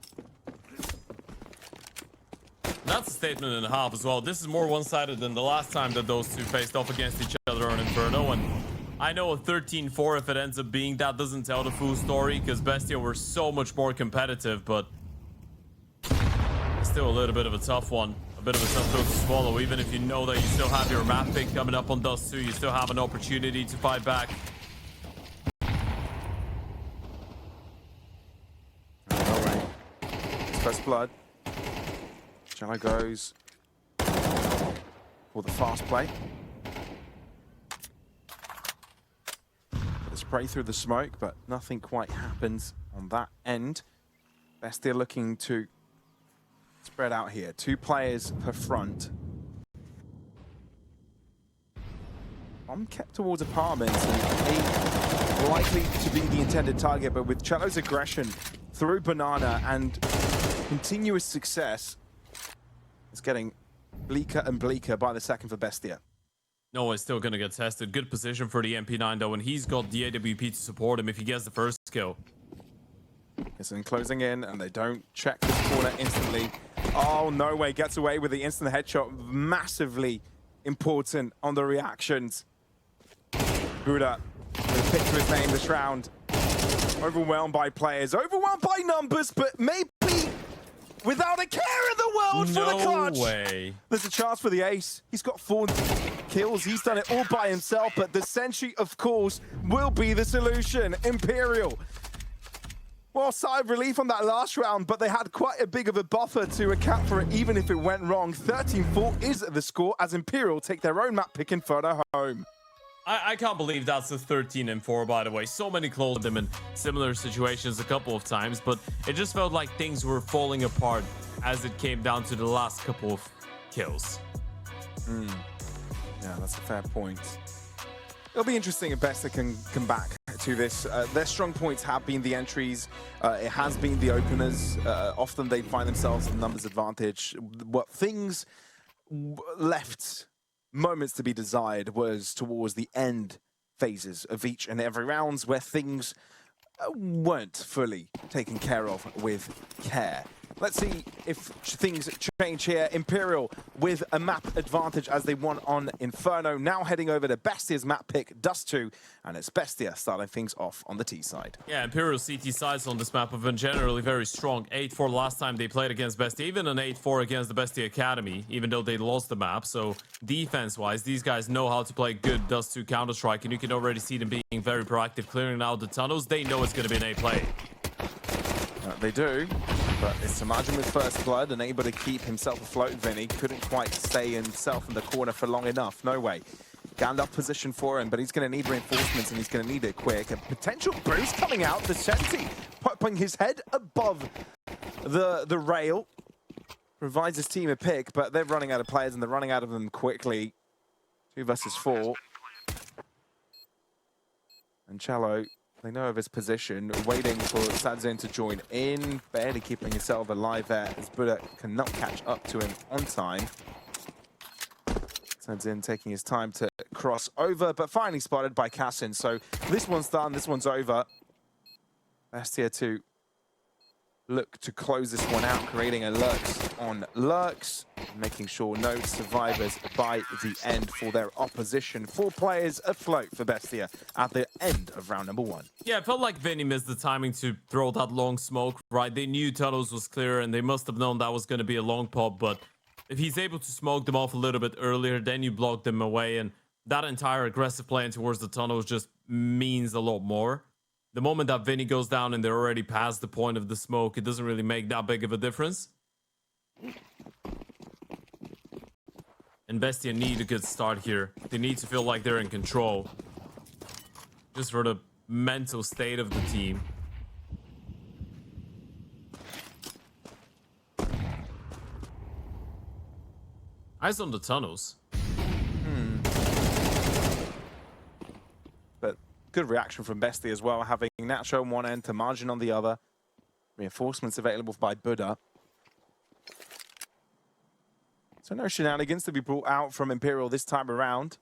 That's a statement and a half as well. This is more one-sided than the last time that those two faced off against each other on Inferno. And I know a 13-4, if it ends up being that, doesn't tell the full story because BESTIA were so much more competitive, but still a little bit of a tough one. A bit of a tough pill to swallow, even if you know that you still have your map pick coming up on Dust2. You still have an opportunity to fight back. All right. First blood. Cello goes for the fast play. The spray through the smoke, but nothing quite happens on that end. BESTIA looking to spread out here. 2 players per front. Bomb kept towards apartments and 8 likely to be the intended target, but with Cello's aggression through Banana and continuous success, it's getting bleaker and bleaker by the second for BESTIA. No, it's still going to get tested. Good position for the MP9 though, and he's got the AWP to support him if he gets the first kill. It's in closing in, and they don't check this corner instantly. Oh, no way. Gets away with the instant headshot. Massively important on the reactions. Buddha with a pick to his name this round. Overwhelmed by players. Overwhelmed by numbers, but maybe without a care in the world for the clutch. No way. There's a chance for the ace. He's got 4 kills. He's done it all by himself, but the Sentry, of course, will be the solution. Imperial. Well, sigh of relief on that last round, but they had quite a big of a buffer to account for it, even if it went wrong. 13-4 is the score as Imperial take their own map pick and further home. I can't believe that's a 13-4, by the way. So many close them in similar situations a couple of times, but it just felt like things were falling apart as it came down to the last couple of kills. Yeah, that's a fair point. It'll be interesting if BESTIA can come back to this. Their strong points have been the entries. It has been the openers. Often they find themselves in numbers advantage. What things left moments to be desired was towards the end phases of each and every rounds where things weren't fully taken care of with care. Let's see if things change here. Imperial with a map advantage as they won on Inferno. Now heading over to BESTIA's map pick, Dust2, and it's BESTIA starting things off on the T side. Yeah, Imperial CT sides on this map have been generally very strong. 8-4 last time they played against BESTIA, even an 8-4 against the BESTIA Academy, even though they lost the map. So defense-wise, these guys know how to play good Dust2 Counter-Strike, and you can already see them being very proactive, clearing out the tunnels. They know it's going to be an A play. They do, but it's Imagine with first blood and able to keep himself afloat. Vinny couldn't quite stay himself in the corner for long enough. No way. Gandalf position for him, but he's going to need reinforcements and he's going to need it quick. A potential boost coming out. The Senti popping his head above the rail. Provides his team a pick, but they're running out of players and they're running out of them quickly. 2 versus 4. And Cello, they know of his position, waiting for Sadzin to join in, barely keeping himself alive there as Buddha cannot catch up to him on time. Sadzin taking his time to cross over, but finally spotted by Cassin. So this one's done, this one's over. BESTIA to look to close this one out, creating a lurks on lurks, making sure no survivors by the end for their opposition. 4 players afloat for BESTIA at the end of round number 1. Yeah, it felt like Vinny missed the timing to throw that long smoke, right? They knew tunnels was clear and they must have known that was going to be a long pop, but if he's able to smoke them off a little bit earlier, then you block them away, and that entire aggressive playing towards the tunnels just means a lot more. The moment that Vinny goes down and they're already past the point of the smoke, it doesn't really make that big of a difference. And BESTIA need a good start here. They need to feel like they're in control. Just for the mental state of the team. Eyes on the tunnels. But good reaction from BESTIA as well, having Nacho on one end to Margin on the other. Reinforcements available by Buddha. So no shenanigans to be brought out from Imperial this time around.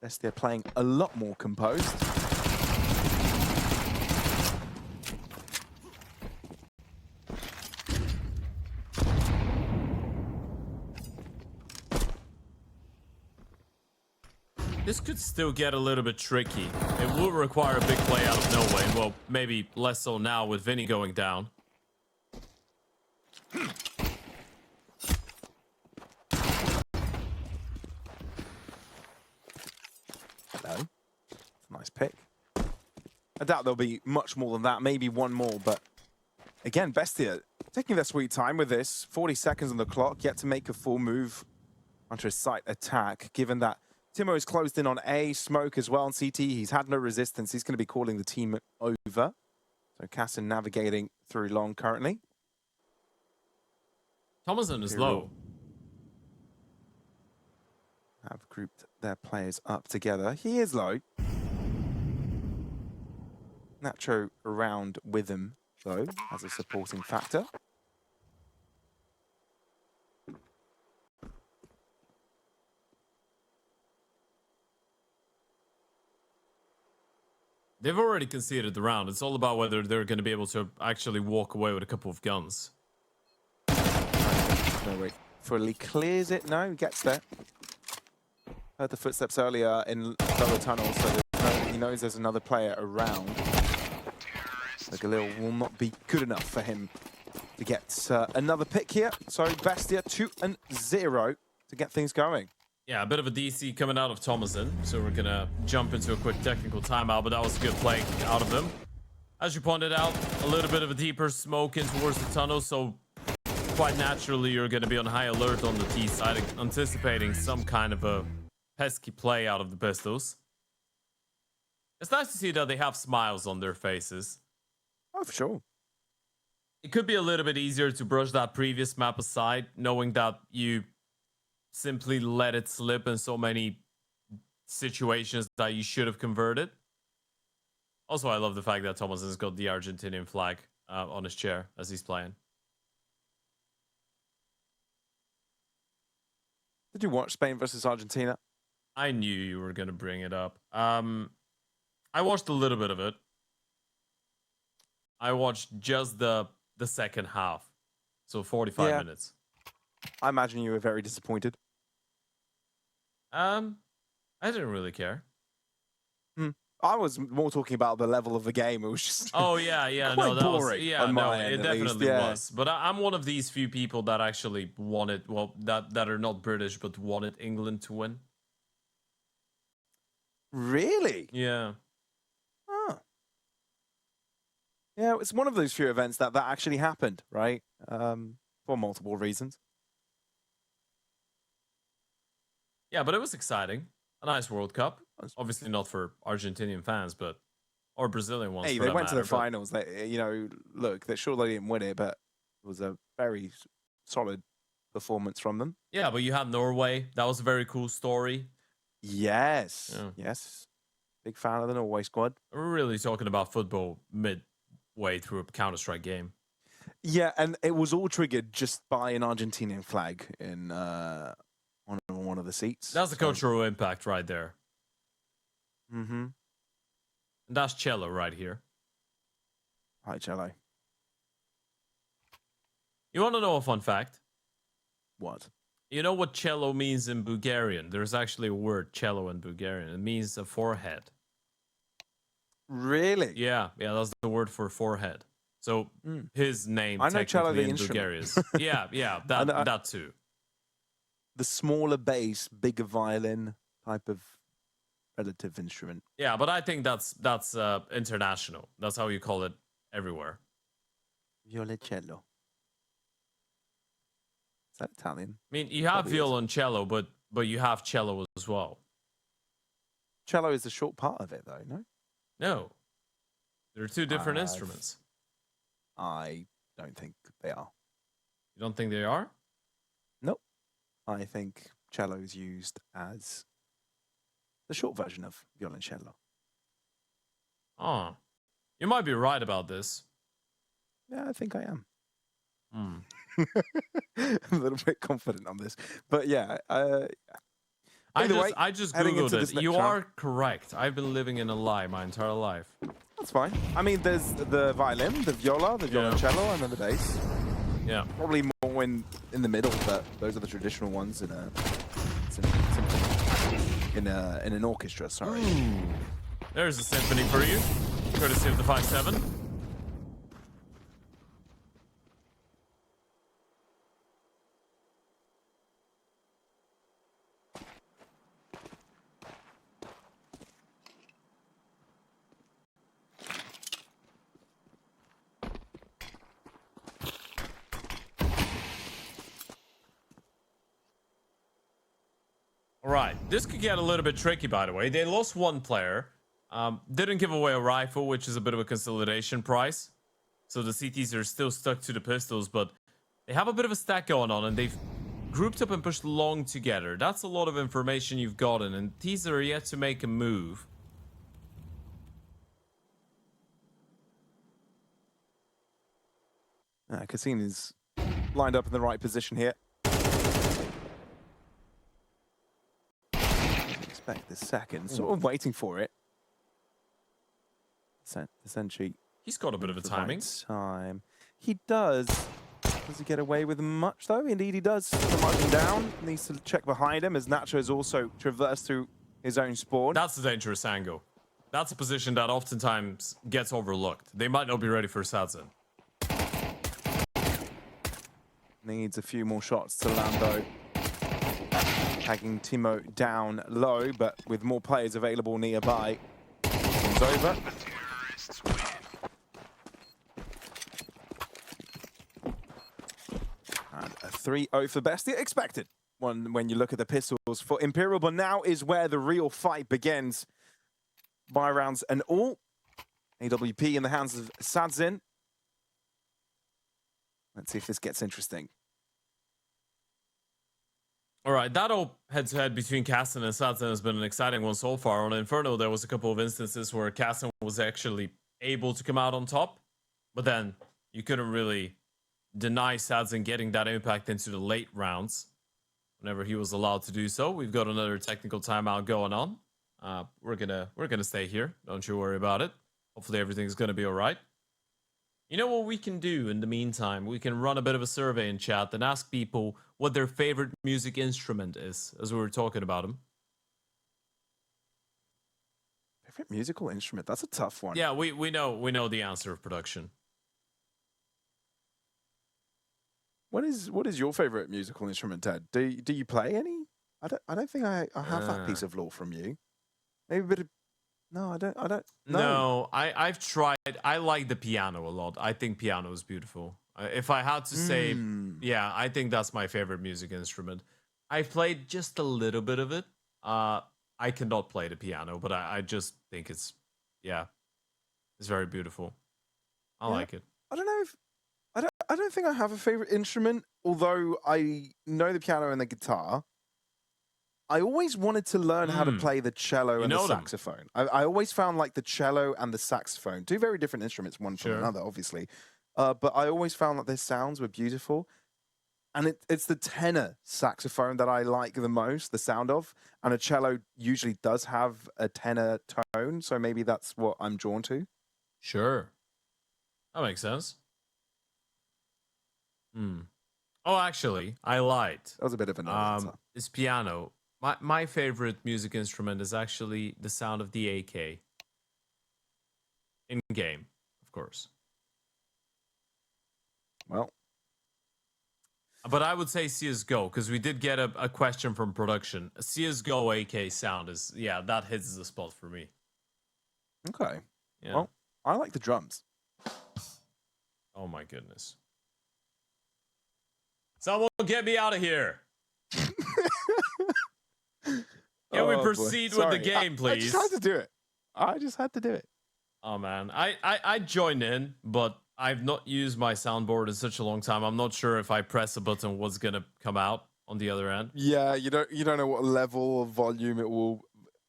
BESTIA playing a lot more composed. This could still get a little bit tricky. It will require a big play out of nowhere. Well, maybe less so now with Vinny going down. Hello. Nice pick. I doubt there'll be much more than that. Maybe one more, but again, BESTIA taking their sweet time with this. 40 seconds on the clock, yet to make a full move onto a site attack, given that Timo is closed in on A, Smoke as well on CT. He's had no resistance. He's going to be calling the team over. So Cassin navigating through long currently. Thomason is low. Have grouped their players up together. He is low. Nacho around with him, though, as a supporting factor. They've already conceded the round. It's all about whether they're going to be able to actually walk away with a couple of guns. No, wait. Fully clears it. No, gets there. Heard the footsteps earlier in lower tunnel, so he knows there's another player around. The Galil will not be good enough for him to get another pick here. So BESTIA 2-0 to get things going. Yeah, a bit of a DC coming out of Thomason. So we're going to jump into a quick technical timeout, but that was a good play out of him. As you pointed out, a little bit of a deeper smoke in towards the tunnel, so quite naturally you're going to be on high alert on the T side, anticipating some kind of a pesky play out of the pistols. It's nice to see that they have smiles on their faces. Oh, for sure. It could be a little bit easier to brush that previous map aside, knowing that you simply let it slip in so many situations that you should have converted. Also, I love the fact that Thomas has got the Argentinian flag on his chair as he's playing. Did you watch Spain versus Argentina? I knew you were going to bring it up. I watched a little bit of it. I watched just the second half. So 45 minutes. I imagine you were very disappointed. I didn't really care. I was more talking about the level of the game. It was just no, that boring. Was, yeah, no, it definitely was. But I'm one of these few people that actually wanted, well, that are not British, but wanted England to win. Really? Yeah. Huh. Yeah, it's one of those few events that actually happened, right? For multiple reasons. Yeah, but it was exciting. A nice World Cup. Obviously not for Argentinian fans, but or Brazilian ones. Hey, they went to the finals. They, you know, look, they're sure they didn't win it, but it was a very solid performance from them. Yeah, but you had Norway. That was a very cool story. Yes. Yeah. Yes. Big fan of the Norway squad. We're really talking about football midway through a Counter-Strike game. Yeah, and it was all triggered just by an Argentinian flag in on one of the seats. That's the cultural impact right there. Mm-hmm. And that's Cello right here. Hi, Cello. You want to know a fun fact? What? You know what cello means in Bulgarian? There's actually a word, cello, in Bulgarian. It means a forehead. Really? Yeah, that's the word for forehead. So his name I know cello, the in instrument. Bulgarian is that too. The smaller bass, bigger violin type of relative instrument. Yeah, but I think that's international. That's how you call it everywhere. Violoncello. Is that Italian? I mean, you have violoncello, but you have cello as well. Cello is a short part of it, though, no? No. They're two different instruments. I don't think they are. You don't think they are? Nope. I think cello is used as the short version of violoncello. Oh. You might be right about this. Yeah, I think I am. I'm a little bit confident on this. But yeah, I I just heading googled into it. this next You round. are correct. I've been living in a lie my entire life. That's fine. I mean, there's the violin, the violoncello, and then the bass. Yeah. Probably more in the middle, but those are the traditional ones in an orchestra. Sorry. Ooh. There's a symphony for you, courtesy of the 5-7. All right, this could get a little bit tricky, by the way. They lost one player. Didn't give away a rifle, which is a bit of a consolidation price. So the CTs are still stuck to the pistols, but they have a bit of a stack going on, and they've grouped up and pushed long together. That's a lot of information you've gotten, and T's are yet to make a move. Cassini's lined up in the right position here. Expect the second, sort of waiting for it. The sentry. He's got a bit of a timing. Time. He does. Does he get away with much, though? Indeed, he does. Marching down. Needs to check behind him, as Nacho has also traversed through his own spawn. That's a dangerous angle. That's a position that oftentimes gets overlooked. They might not be ready for Sadzin. Needs a few more shots to land, though. Tagging Timo down low, but with more players available nearby. One's over. And a 3-0 for Bestia. Expected one when you look at the pistols for Imperial, but now is where the real fight begins. Buy rounds and all. AWP in the hands of Sadzin. Let's see if this gets interesting. All right, that all head-to-head between Castan and Sadzin has been an exciting one so far. On Inferno, there was a couple of instances where Castan was actually able to come out on top, but then you couldn't really deny Sadzin getting that impact into the late rounds whenever he was allowed to do so. We've got another technical timeout going on. We're gonna stay here. Don't you worry about it. Hopefully everything's gonna be all right. You know what we can do in the meantime? We can run a bit of a survey in chat and ask people what their favorite music instrument is, as we were talking about them. Favorite musical instrument? That's a tough one. Yeah, we know the answer of production. What is your favorite musical instrument, Ted? Do you play any? I don't think I have that piece of lore from you. Maybe a bit of. No, I don't. No, I've tried. I like the piano a lot. I think piano is beautiful. If I had to say, yeah, I think that's my favorite music instrument. I've played just a little bit of it. I cannot play the piano, but I just think it's very beautiful. I like it. I don't know if I don't think I have a favorite instrument, although I know the piano and the guitar. I always wanted to learn how to play the cello and the saxophone. I always found like the cello and the saxophone, two very different instruments, one from another, obviously. But I always found that their sounds were beautiful. And it's the tenor saxophone that I like the most, the sound of. And a cello usually does have a tenor tone, so maybe that's what I'm drawn to. Sure. That makes sense. Oh, actually, I lied. That was a bit of an answer. It's piano. My favorite music instrument is actually the sound of the AK. In game, of course. Well. But I would say CSGO, because we did get a question from production. A CSGO AK sound is, that hits the spot for me. Okay. Yeah. Well, I like the drums. Oh my goodness. Someone get me out of here. Can we proceed with the game, please? I just had to do it. I just had to do it. Oh man, I joined in, but I've not used my soundboard in such a long time. I'm not sure if I press a button, what's gonna come out on the other end. Yeah, you don't know what level of volume it will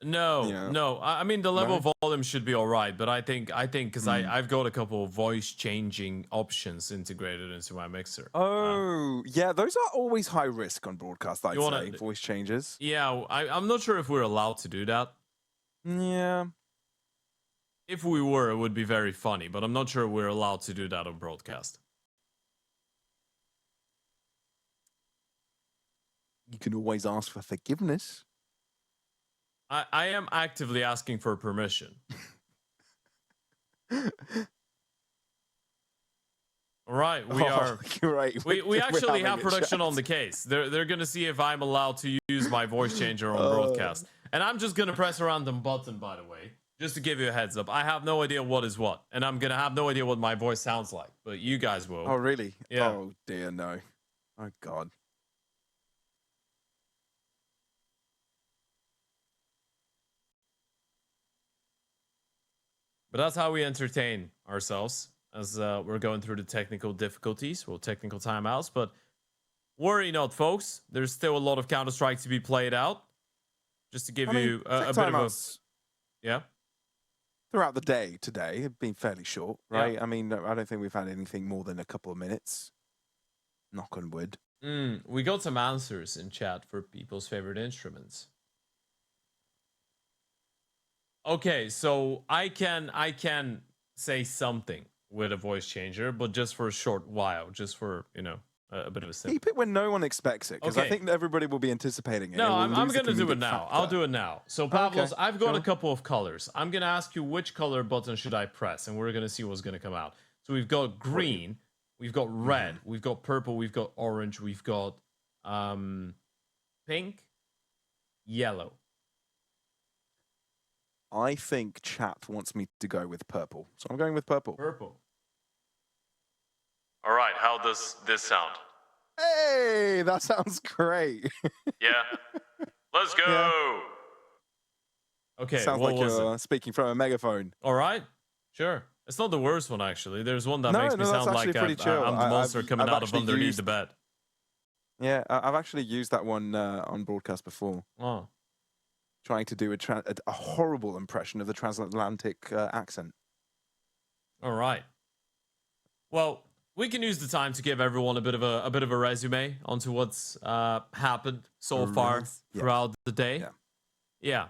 No, no. I mean, the level of volume should be all right, but I think, because I've got a couple of voice changing options integrated into my mixer. Oh, yeah, those are always high risk on broadcast, I'd say, voice changes. Yeah, I'm not sure if we're allowed to do that. Yeah. If we were, it would be very funny, but I'm not sure we're allowed to do that on broadcast. You can always ask for forgiveness. I am actively asking for permission. All right, we are. Right. We actually have production on the case. They're gonna see if I'm allowed to use my voice changer on broadcast, and I'm just gonna press a random button. By the way, just to give you a heads up, I have no idea what is what, and I'm gonna have no idea what my voice sounds like, but you guys will. Oh really? Yeah. Oh dear, no. Oh god. But that's how we entertain ourselves as we're going through the technical difficulties, well, technical timeouts. But worry not, folks. There's still a lot of Counter-Strike to be played out. Just to give you a bit of a... Yeah? Throughout the day today, it's been fairly short, right? Yeah. I mean, I don't think we've had anything more than a couple of minutes. Knock on wood. We got some answers in chat for people's favorite instruments. Okay, so I can say something with a voice changer, but just for a short while, just for, you know, a bit of a simple. Keep it when no one expects it, because I think everybody will be anticipating it. No, I'm going to do it now. I'll do it now. So, Pavlos, I've got a couple of colors. I'm going to ask you which color button should I press, and we're going to see what's going to come out. So we've got green, we've got red, we've got purple, we've got orange, we've got pink, yellow. I think chat wants me to go with purple, so I'm going with purple. Purple. All right, how does this sound? Hey, that sounds great. Yeah. Let's go. Yeah. Okay. Sounds like you're speaking from a megaphone. All right. Sure. It's not the worst one, actually. There's one that makes me sound like I'm the monster coming out of underneath the bed. Yeah, I've actually used that one on broadcast before. Oh. Trying to do a horrible impression of the transatlantic accent. All right. Well, we can use the time to give everyone a bit of a resume onto what's happened so far throughout the day. Yeah.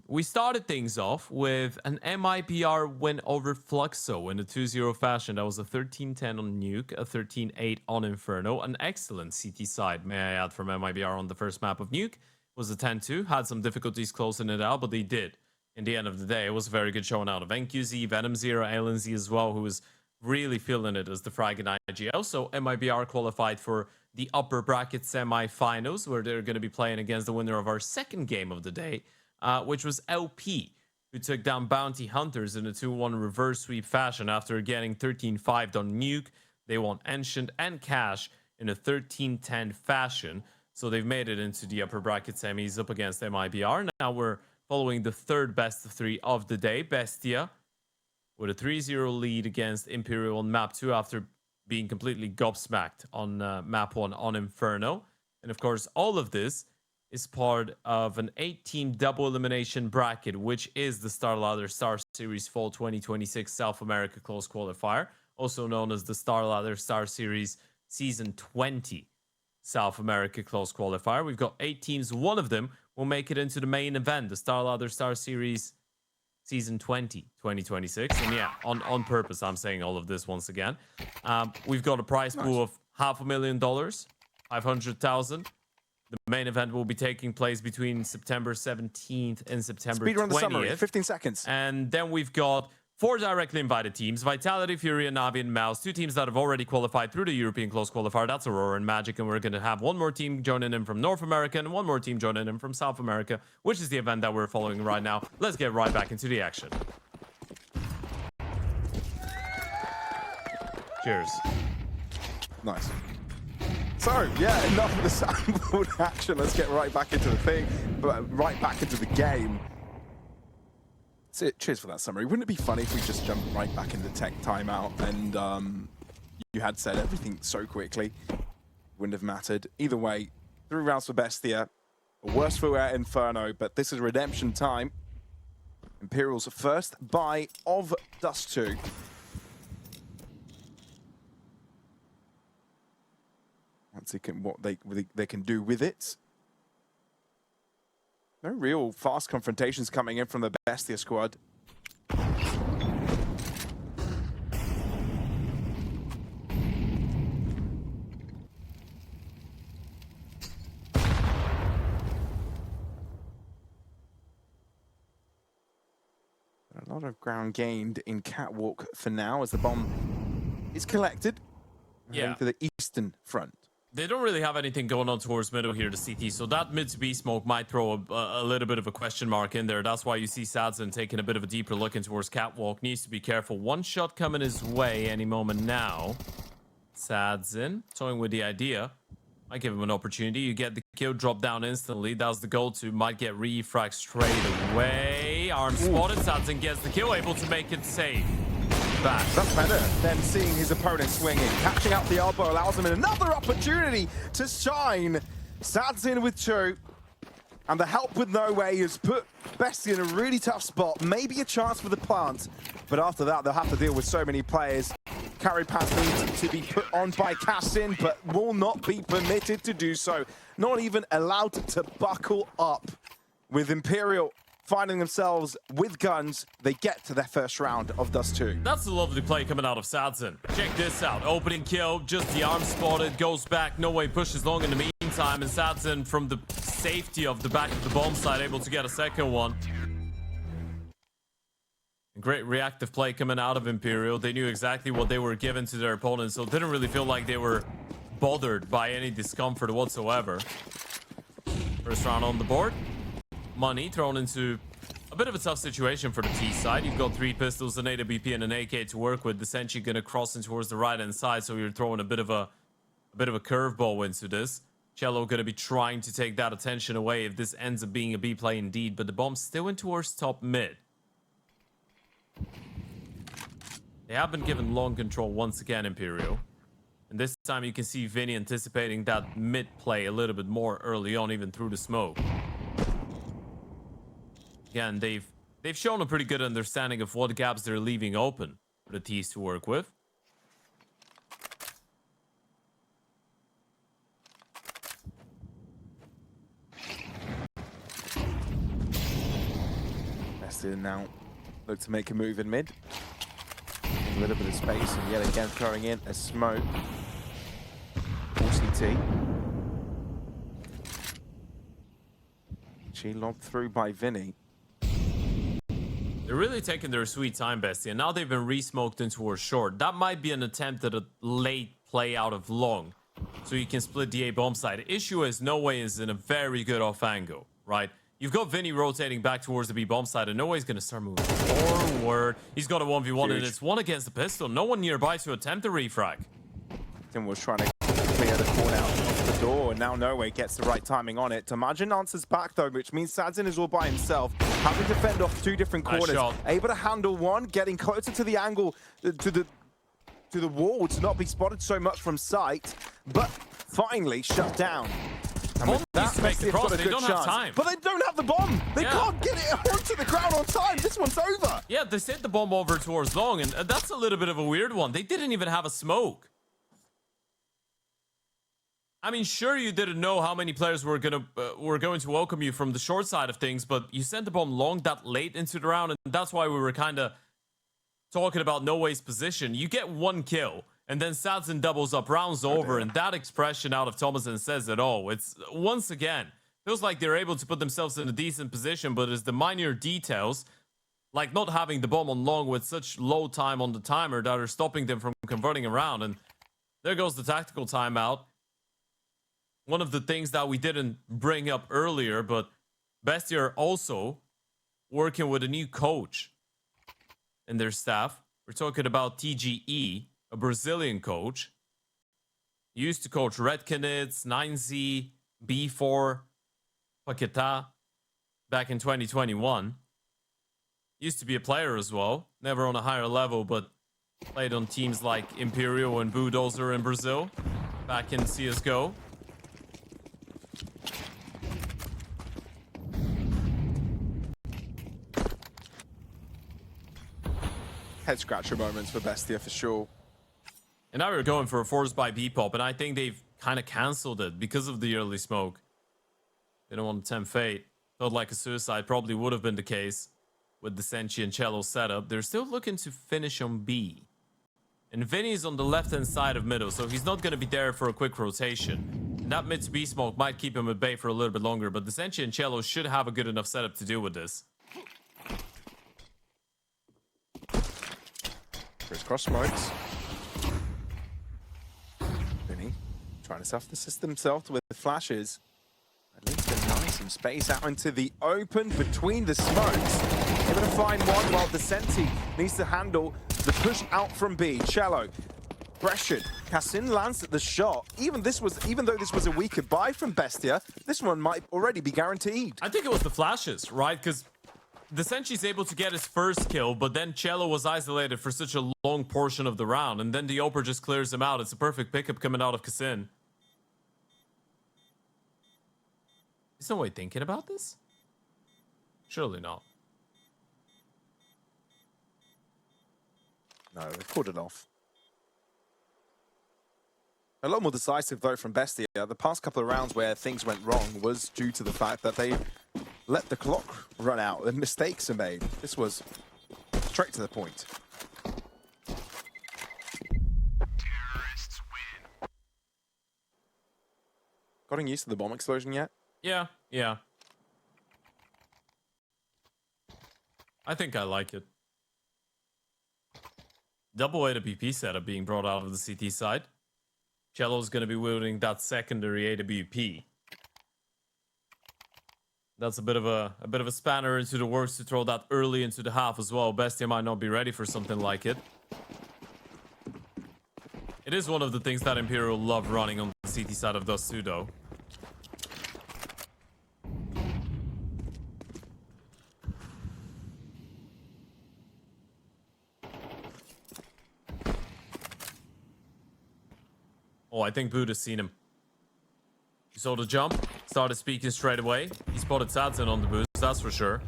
We started things off with an MIBR win over Fluxo in a 2-0 fashion. That was a 13-10 on Nuke, a 13-8 on Inferno. An excellent CT side, may I add, from MIBR on the first map of Nuke. Was a 10-2, had some difficulties closing it out, but they did. In the end of the day, it was a very good showing out of NQZ, Venom Zero, Alien Z as well, who was really feeling it as the frag in IGL. So MIBR qualified for the upper bracket semi-finals, where they're going to be playing against the winner of our second game of the day, which was LP, who took down Bounty Hunters in a 2-1 reverse sweep fashion after getting 13-5 on Nuke. They won Ancient and Cash in a 13-10 fashion. So they've made it into the upper bracket semis up against MIBR. Now we're following the third best of 3 of the day, BESTIA, with a 3-0 lead against Imperial on map 2 after being completely gobsmacked on map 1 on Inferno. And of course, all of this is part of an 8-team double elimination bracket, which is the StarLadder StarSeries Fall 2026 South America Closed Qualifier, also known as the StarLadder StarSeries Season 20. South America Closed Qualifier. We've got 8 teams. One of them will make it into the main event, the StarLadder StarSeries Season 20, 2026. And yeah, on purpose, I'm saying all of this once again. We've got a prize pool of $500,000, 500,000. The main event will be taking place between September 17th and September 20th. Speedrun the summary, 15 seconds. And then we've got 4 directly invited teams, Vitality, Fury, and Navi and Mouse. 2 teams that have already qualified through the European Closed Qualifier. That's Aurora and Magic. And we're going to have 1 more team joining in from North America and 1 more team joining in from South America, which is the event that we're following right now. Let's get right back into the action. Cheers. Nice. So, yeah, enough of the sampled action. Let's get right back into the thing, but right back into the game. Cheers for that summary. Wouldn't it be funny if we just jumped right back into tech timeout and you had said everything so quickly? Wouldn't have mattered. Either way, 3 rounds for BESTIA. Worse for Inferno, but this is redemption time. Imperial's first buy of Dust2. Once they can, what they can do with it. No real fast confrontations coming in from the BESTIA squad. A lot of ground gained in Catwalk for now as the bomb is collected. Yeah. To the eastern front. They don't really have anything going on towards middle here to CT, so that mid to B smoke might throw a little bit of a question mark in there. That's why you see Sadzin taking a bit of a deeper look in towards Catwalk. Needs to be careful. One shot coming his way any moment now. Sadzin toying with the idea. Might give him an opportunity. You get the kill, drop down instantly. That's the go-to. Might get refrag straight away. Arm spotted. Sadzin gets the kill, able to make it safe. Back. That's better than seeing his opponent swinging. Catching out the elbow allows him another opportunity to shine. Sadzin with 2. And the help with no way has put BESTIA in a really tough spot. Maybe a chance for the plant. But after that, they'll have to deal with so many players. Carry pass needs to be put on by Cassin, but will not be permitted to do so. Not even allowed to buckle up. With Imperial finding themselves with guns, they get to their first round of Dust2. That's a lovely play coming out of Sadzin. Check this out. Opening kill, just the arm spotted, goes back, no way pushes long in the meantime, and Sadzin from the safety of the back of the bomb side able to get a second one. Great reactive play coming out of Imperial. They knew exactly what they were given to their opponents, so it didn't really feel like they were bothered by any discomfort whatsoever. First round on the board. Money thrown into a bit of a tough situation for the T side. You've got 3 pistols, an AWP, and an AK to work with. Essentially going to cross in towards the right-hand side, so you're throwing a bit of a curveball into this. Cello going to be trying to take that attention away if this ends up being a B play indeed, but the bomb's still in towards top mid. They have been given long control once again, Imperial. And this time you can see Vinny anticipating that mid play a little bit more early on, even through the smoke. Again, they've shown a pretty good understanding of what gaps they're leaving open for the T's to work with. BESTIA now look to make a move in mid. A little bit of space, and yet again throwing in a smoke. CT. She lobbed through by Vinny. They're really taking their sweet time, BESTIA. Now they've been re-smoked in towards short. That might be an attempt at a late play out of long, so you can split the A bomb side. The issue is No Way is in a very good off angle, right? You've got Vinny rotating back towards the B bomb side, and No Way's gonna start moving forward. He's got a 1v1, and it's one against the pistol. No one nearby to attempt a refrag. Tim was trying to clear the corner out of the door, and now No Way gets the right timing on it. Tamajin answers back though, which means Sadzin is all by himself, having to fend off 2 different corners. Nice Able to handle one, getting closer to the angle, to the wall to not be spotted so much from sight, but finally shut down. And with that, to make the cross. They don't have time. But they don't have the bomb. They can't get it onto the ground on time. This one's over. Yeah, they sent the bomb over towards long, and that's a little bit of a weird one. They didn't even have a smoke. I mean, sure, you didn't know how many players were going to welcome you from the short side of things, but you sent the bomb long that late into the round, and that's why we were kind of talking about No Way's position. You get 1 kill. And then Sadzin doubles up, rounds over, and that expression out of Thomason says it all. It's, once again, feels like they're able to put themselves in a decent position, but it's the minor details, like not having the bomb on long with such low time on the timer, that are stopping them from converting around. And there goes the tactical timeout. One of the things that we didn't bring up earlier, but BESTIA are also working with a new coach in their staff. We're talking about TGE. A Brazilian coach. He used to coach Red Canids, 9Z, B4, Paquetá back in 2021. Used to be a player as well. Never on a higher level, but played on teams like Imperial and Bulldozer in Brazil back in CSGO. head scratcher moments for Bestia for sure. And now we're going for a force by B-pop, and I think they've kind of cancelled it because of the early smoke. They don't want to tempt fate. Felt like a suicide probably would have been the case with the Senshi and Cello setup. They're still looking to finish on B. And Vinny's on the left-hand side of middle, so he's not going to be there for a quick rotation. And that mid to B smoke might keep him at bay for a little bit longer, but the Senshi and Cello should have a good enough setup to deal with this. Crisscross smokes. Vinny trying to self-assist himself with the flashes. At least deny some space out into the open between the smokes. Able to find one while the Senti needs to handle the push out from B. Cello pressured. Cassin lands at the shot. Even though this was a weaker buy from Bestia, this one might already be guaranteed. I think it was the flashes, right? Because the Senshi's able to get his first kill, but then Cello was isolated for such a long portion of the round, and then the Oper just clears him out. It's a perfect pickup coming out of Cassin. Is no way thinking about this? Surely not. No, they've called it off. A lot more decisive, though, from Bestia. The past couple of rounds where things went wrong was due to the fact that they let the clock run out and mistakes are made. This was straight to the point. Gotten used to the bomb explosion yet? Yeah. I think I like it. Double AWP setup being brought out of the CT side. Cello's going to be wielding that secondary AWP. That's a bit of a spanner into the works to throw that early into the half as well. Bestia might not be ready for something like it. It is one of the things that Imperial love running on the CT side of Dust2 though. Oh, I think Buddha's seen him. He saw the jump, started speaking straight away. He spotted Sadzen on the boost, that's for sure.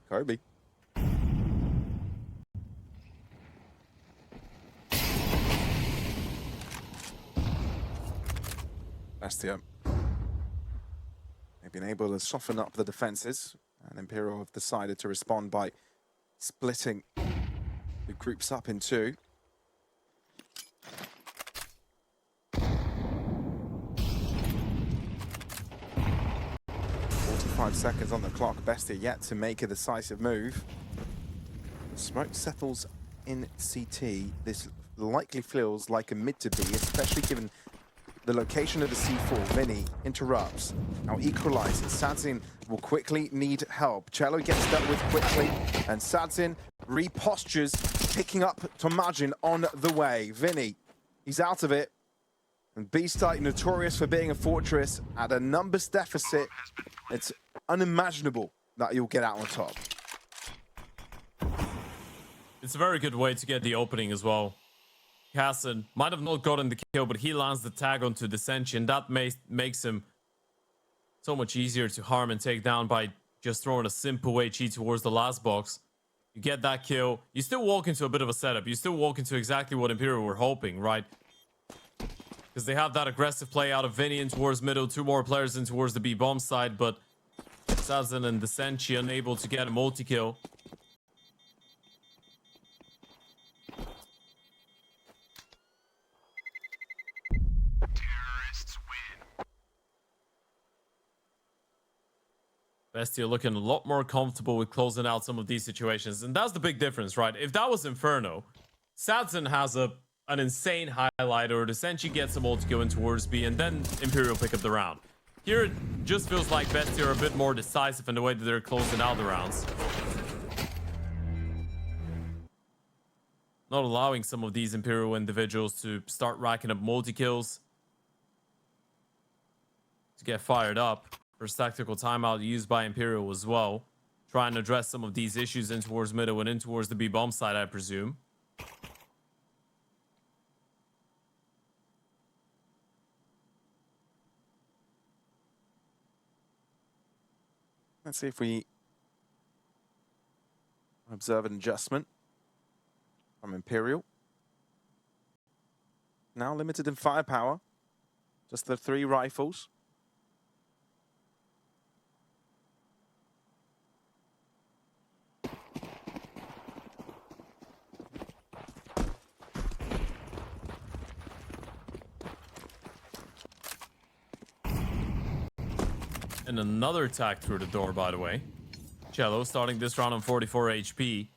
Kobe. Bestia. They've been able to soften up the defenses, and Imperial have decided to respond by splitting the groups up in two. 45 seconds on the clock. Bestia yet to make a decisive move. Smoke settles in CT. This likely feels like a mid to B, especially given the location of the C4. Vinny interrupts. Now equalizes. Sadzin will quickly need help. Cello gets dealt with quickly, and Sadzin repostures, picking up Tomajin on the way. Vinny, he's out of it. And BESTIA, notorious for being a fortress, at a numbers deficit, it's unimaginable that you'll get out on top. It's a very good way to get the opening as well. Cassin might have not gotten the kill, but he lands the tag onto the Senshi, and that makes him so much easier to harm and take down by just throwing a simple HE towards the last box. You get that kill. You still walk into a bit of a setup. You still walk into exactly what Imperial were hoping, right? Because they have that aggressive play out of Vinny in towards middle, two more players in towards the B-bomb side, but Sazin and the Senshi unable to get a multi-kill. Bestia looking a lot more comfortable with closing out some of these situations. And that's the big difference, right? If that was Inferno, Sadzen has an insane highlight, or the Senshi gets a multi-kill in towards B, and then Imperial pick up the round. Here, it just feels like Bestia are a bit more decisive in the way that they're closing out the rounds. Not allowing some of these Imperial individuals to start racking up multi-kills. To get fired up. First tactical timeout used by Imperial as well. try and address some of these issues in towards middle and in towards the B bomb side, I presume. Let's see if we observe an adjustment from Imperial. Now limited in firepower. Just the 3 rifles. And another attack through the door, by the way. Cello starting this round on 44 HP.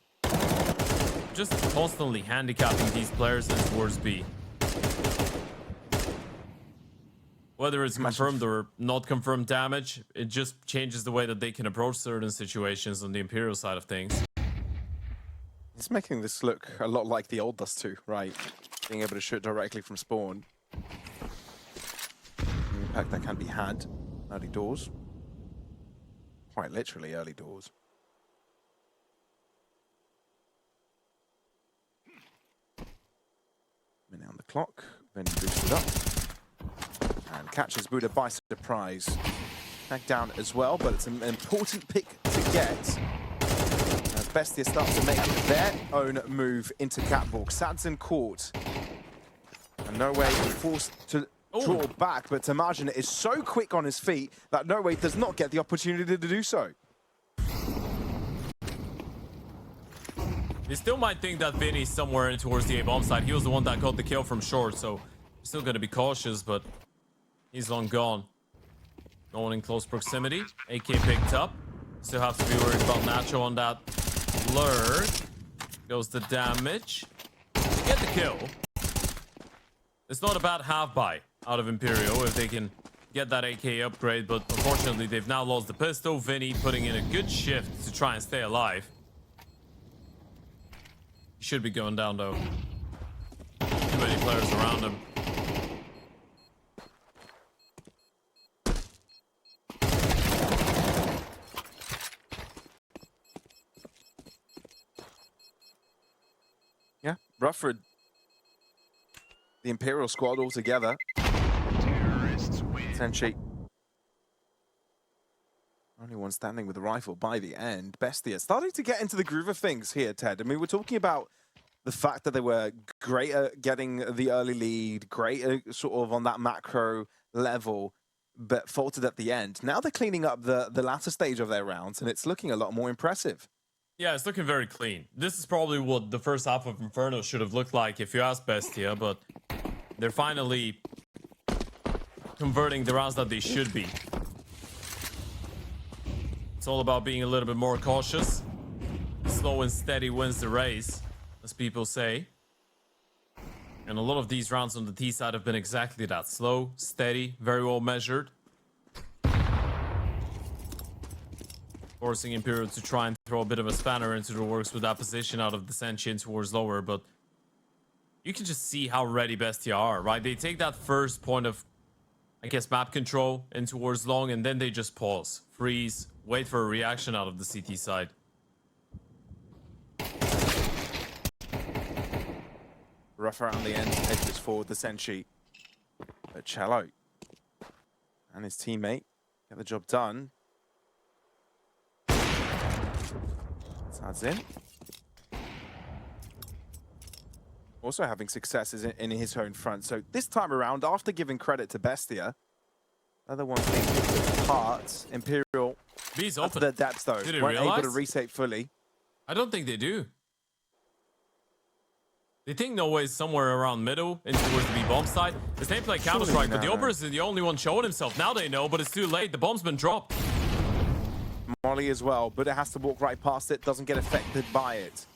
Just constantly handicapping these players in towards B. Whether it's confirmed or not confirmed damage, it just changes the way that they can approach certain situations on the Imperial side of things. It's making this look a lot like the old Dust2, right? Being able to shoot directly from spawn. The impact that can be had early doors. Quite literally early doors. Minute on the clock, then boosted up. And catches Buddha by surprise. Back down as well, but it's an important pick to get. As BESTIA starts to make their own move into catwalk. Sadzen caught. And No Way forced to draw back, but Tamajin is so quick on his feet that No Way does not get the opportunity to do so. You still might think that Vinny's somewhere in towards the A-bomb side. He was the one that got the kill from short, so still going to be cautious, but he's long gone. No one in close proximity. AK picked up. Still have to be worried about Nacho on that lurk. Goes the damage. Get the kill. It's not a bad half-buy out of Imperial if they can get that AK upgrade, but unfortunately they've now lost the pistol. Vinny putting in a good shift to try and stay alive. He should be going down though. Too many players around him. Yeah, Rufford. The Imperial squad all together. Senshi. Only one standing with a rifle by the end. BESTIA starting to get into the groove of things here, Ted. I mean, we're talking about the fact that they were great at getting the early lead, great at sort of on that macro level, but faltered at the end. Now they're cleaning up the latter stage of their rounds, and it's looking a lot more impressive. Yeah, it's looking very clean. This is probably what the first half of Inferno should have looked like if you ask BESTIA, but they're finally converting the rounds that they should be. It's all about being a little bit more cautious. Slow and steady wins the race, as people say. And a lot of these rounds on the T side have been exactly that. Slow, steady, very well measured. Forcing Imperial to try and throw a bit of a spanner into the works with that position out of the Sentient towards lower, but you can just see how ready BESTIA are, right? They take that first point of, I guess, map control in towards long, and then they just pause, freeze, wait for a reaction out of the CT side. Rough around the end, edges forward the Senshi. But Cello and his teammate get the job done. Sad's in. Also having successes in his own front. So this time around, after giving credit to BESTIA, other one being picked apart. Imperial, B's up to open. their depths though, Did they weren't able realize? to reset fully. I don't think they do. They think No Way is somewhere around middle and towards the B-bomb side. The same play Counter-Strike, but the Oper is the only one showing himself. Now they know, but it's too late. The bomb's been dropped. Molly as well, but it has to walk right past it, doesn't get affected by it.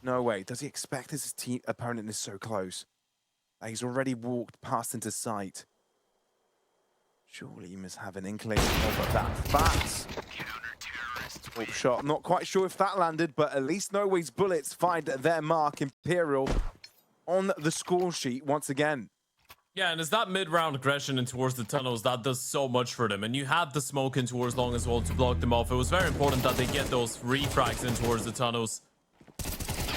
No way. Does he expect his team opponent is so close? He's already walked past into sight. Surely he must have an inkling of that fact. Oh, shot. Not quite sure if that landed, but at least No Way's bullets find their mark. Imperial on the score sheet once again. Yeah, and it's that mid-round aggression in towards the tunnels that does so much for them. And you have the smoke in towards long as well to block them off. It was very important that they get those refrags in towards the tunnels.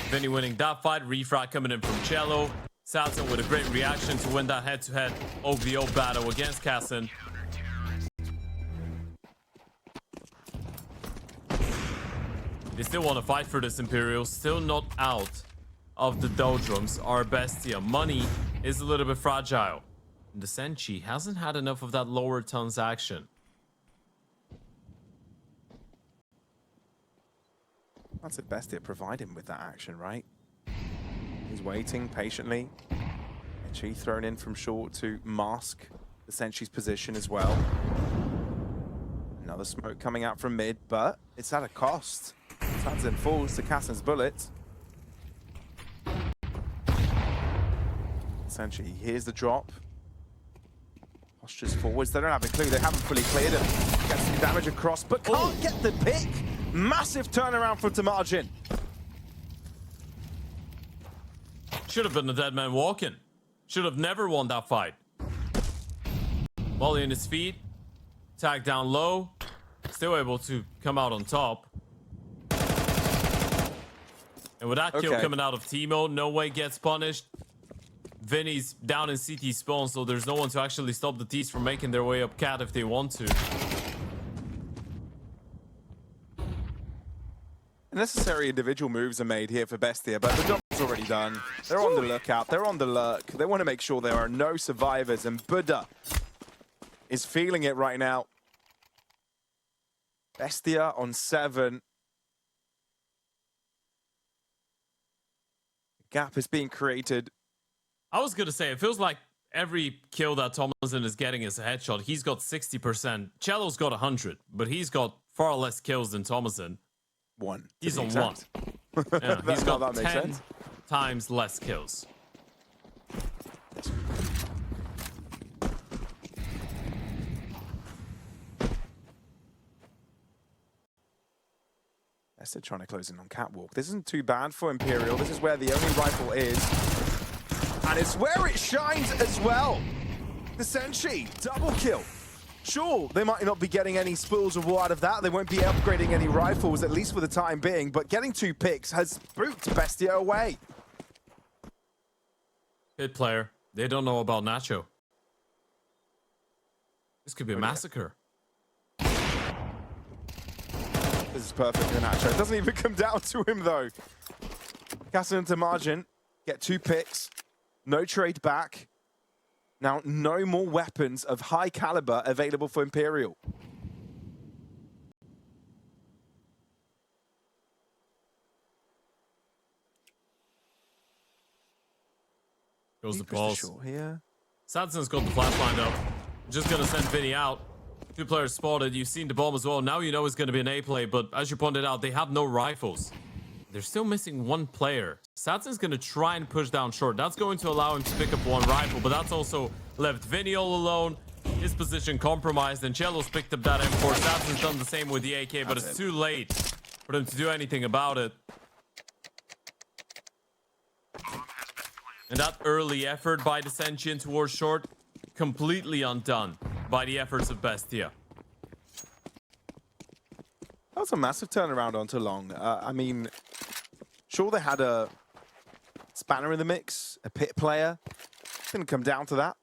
Vinny winning that fight, refrag coming in from Cello. Sadson with a great reaction to win that head-to-head OVO battle against Cassin. They still want to fight for this Imperial, still not out of the doldrums are Bestia. Money is a little bit fragile. And the Senchi hasn't had enough of that lower tons action. That's it, Bestia provide him with that action, right? He's waiting patiently. Chi thrown in from short to mask the Senchi's position as well. Another smoke coming out from mid, but it's at a cost. Sadzen falls to Cassin's bullet. Senchi here's the drop. Postures forwards. They don't have a clue. They haven't fully cleared him. Gets some damage across, but can't get the pick. Massive turnaround from Temajin. Should have been a dead man walking. Should have never won that fight. Volley in his feet. Tag down low. Still able to come out on top. And with that kill coming out of Timo, no way gets punished. Vinny's down in CT spawn, so there's no one to actually stop the T's from making their way up cat if they want to. Necessary individual moves are made here for Bestia, but the job's already done. They're on the lookout. They're on the lurk. They want to make sure there are no survivors, and Buddha is feeling it right now. Bestia on 7. The gap is being created. I was going to say, it feels like every kill that Thomason is getting is a headshot. He's got 60%. Cello's got 100, but he's got far less kills than Thomason. One. He's on 1. Yeah, he's got 10 times less kills. Bestia trying to close in on Catwalk. This isn't too bad for Imperial. This is where the only rifle is. And it's where it shines as well. The Senshi, double kill. Sure, they might not be getting any spools of war out of that. They won't be upgrading any rifles, at least for the time being. But getting 2 picks has spooked Bestia away. Good player. They don't know about Nacho. This could be a massacre. This is perfect for Nacho. It doesn't even come down to him, though. Cassin and Temajin get 2 picks. No trade back. Now, no more weapons of high caliber available for Imperial. Goes the pulse. Here. Sadson's got the flash lined up. Just going to send Vinny out. 2 players spotted. You've seen the bomb as well. Now you know it's going to be an A play, but as you pointed out, they have no rifles. They're still missing 1 player. Sadson's going to try and push down short. That's going to allow him to pick up 1 rifle, but that's also left Vinny all alone. His position compromised, and Cello's picked up that M4. Sadson's done the same with the AK, but it's too late for them to do anything about it. And that early effort by the Sentient towards short, completely undone by the efforts of Bestia. That was a massive turnaround onto long. I mean, sure they had a spanner in the mix, a pit player. Didn't come down to that.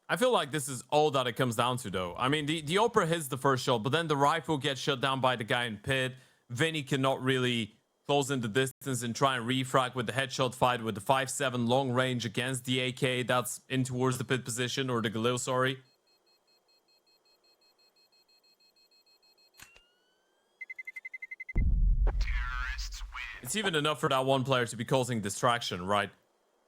I feel like this is all that it comes down to, though. I mean, the Opera hits the first shot, but then the rifle gets shut down by the guy in pit. Vinny cannot really close in the distance and try and refrag with the headshot fight with the 5.7 long range against the AK that's in towards the pit position, or the Galil, sorry. It's even enough for that 1 player to be causing distraction, right?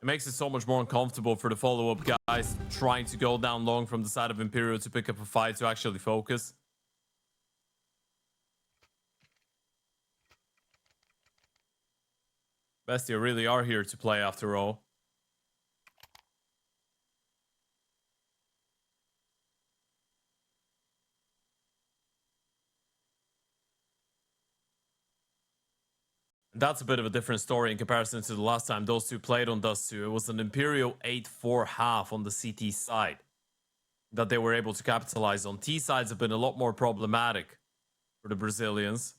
It makes it so much more uncomfortable for the follow-up guys trying to go down long from the side of Imperial to pick up a fight to actually focus. Bestia really are here to play after all. That's a bit of a different story in comparison to the last time those two played on Dust2. It was an Imperial 8-4 half on the CT side that they were able to capitalize on. T sides have been a lot more problematic for the Brazilians.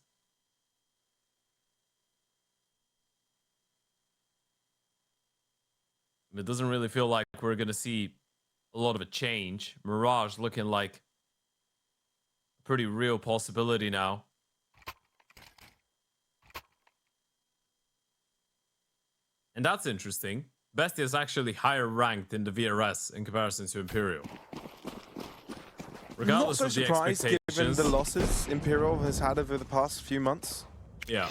It doesn't really feel like we're going to see a lot of a change. Mirage looking like a pretty real possibility now. And that's interesting. BESTIA is actually higher ranked in the VRS in comparison to Imperial. Regardless Not so of the surprised given expectations. the losses Imperial has had over the past few months. Yeah.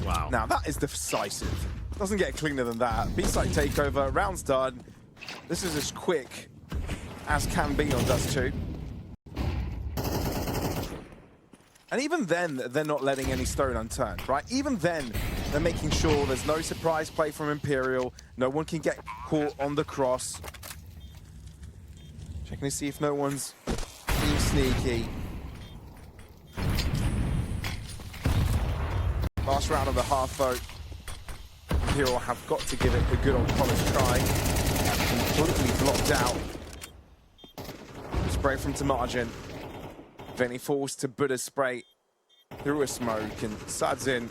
Wow. Now that is decisive. Doesn't get cleaner than that. B-side takeover, round's done. This is as quick as can be on Dust2. And even then, they're not letting any stone unturned, right? Even then, they're making sure there's no surprise play from Imperial. No one can get caught on the cross. Checking to see if no one's being sneaky. Last round of the half vote. Imperial have got to give it a good old college try. Completely blocked out. Spray from Tamajin. Then he falls to Buddha's spray through a smoke and suds in.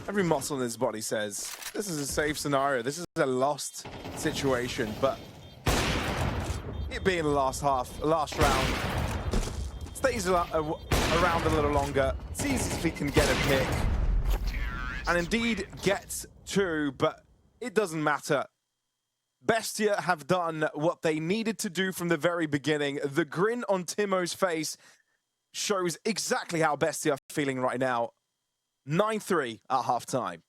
Every muscle in his body says, this is a safe scenario. This is a lost situation, but it being the last round, stays around a little longer, sees if he can get a pick, and indeed gets two, but it doesn't matter. BESTIA have done what they needed to do from the very beginning. The grin on Timo's face shows exactly how BESTIA are feeling right now. 9-3 at halftime.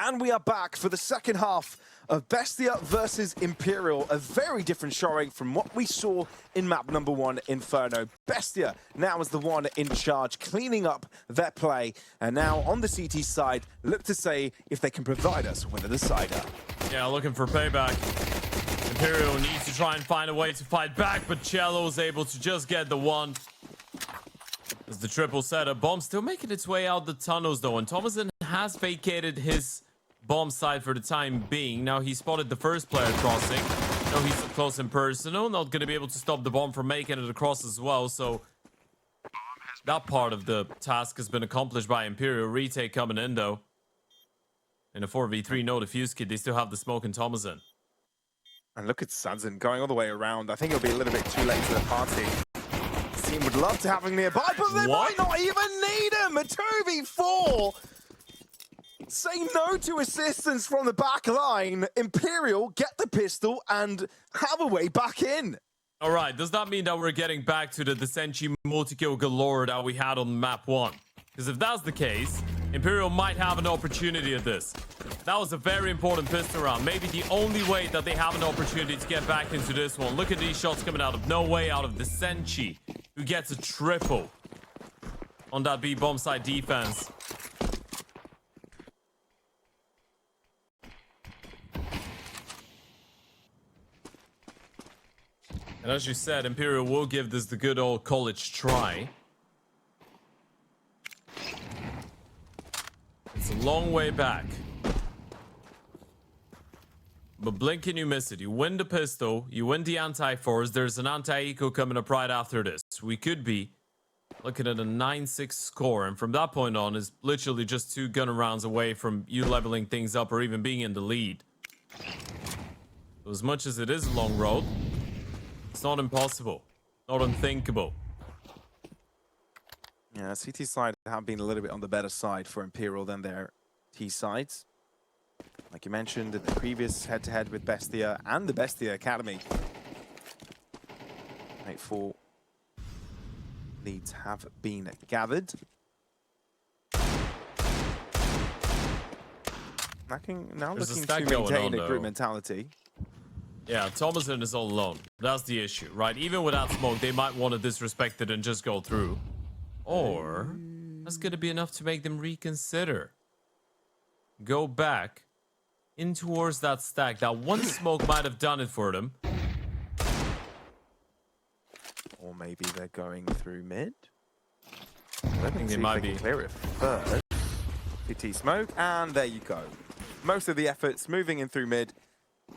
And we are back for the second half of Bestia versus Imperial, a very different showing from what we saw in map number 1, Inferno. Bestia now is the one in charge, cleaning up their play, and now on the CT side, look to say if they can provide us with a decider. Yeah, looking for payback. Imperial needs to try and find a way to fight back, but Cello's able to just get the one. As the triple setup, bomb still making its way out the tunnels though, and Thomason has vacated his bomb site for the time being. Now he spotted the first player crossing. No, he's up close and personal, not going to be able to stop the bomb from making it across as well, so that part of the task has been accomplished by Imperial. Retake coming in though. In a 4v3, no defuse kit, they still have the smoke and Thomason. And look at Sanson going all the way around. I think it'll be a little bit too late for the party. Team would love to have him nearby, but they might not even need him. A 2v4. Say no to assistance from the back line. Imperial get the pistol and have a way back in. All right, does that mean that we're getting back to the Senshi multi-kill galore that we had on map 1? Because if that's the case, Imperial might have an opportunity at this. That was a very important pistol round. Maybe the only way that they have an opportunity to get back into this one. Look at these shots coming out of nowhere, out of the Senshi, who gets a triple on that B bomb side defense. And as you said, Imperial will give this the good old college try. It's a long way back. But blink and you miss it. You win the pistol, you win the anti-force. There's an anti-eco coming up right after this. We could be looking at a 9-6 score. And from that point on, is literally just 2 gunner rounds away from you leveling things up or even being in the lead. So as much as it is a long road, it's not impossible, not unthinkable. Yeah, CT side have been a little bit on the better side for Imperial than their T sides. Like you mentioned in the previous head-to-head with Bestia and the Bestia Academy. 8-4 leads have been gathered. Now looking to maintain a group mentality. Yeah, Thomason is all alone. That's the issue, right? Even without smoke, they might want to disrespect it and just go through. Or that's going to be enough to make them reconsider. Go back in towards that stack. That one smoke might have done it for them. Or maybe they're going through mid. I think they might be. Clear it first. CT smoke, and there you go. Most of the efforts moving in through mid.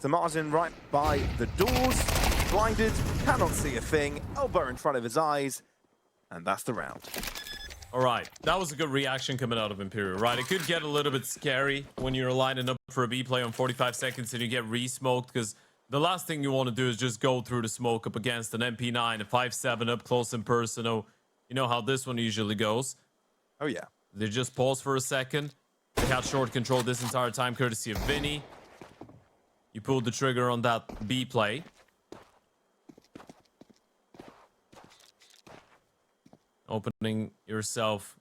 Martin right by the doors, blinded, cannot see a thing, elbow in front of his eyes, and that's the round. All right, that was a good reaction coming out of Imperial, right? It could get a little bit scary when you're lining up for a B play on 45 seconds and you get re-smoked, because the last thing you want to do is just go through the smoke up against an MP9, a 5-7 up close and personal. You know how this one usually goes. Oh, yeah. They just pause for a second. They had short control this entire time, courtesy of Vinny. You pulled the trigger on that B play. Opening yourself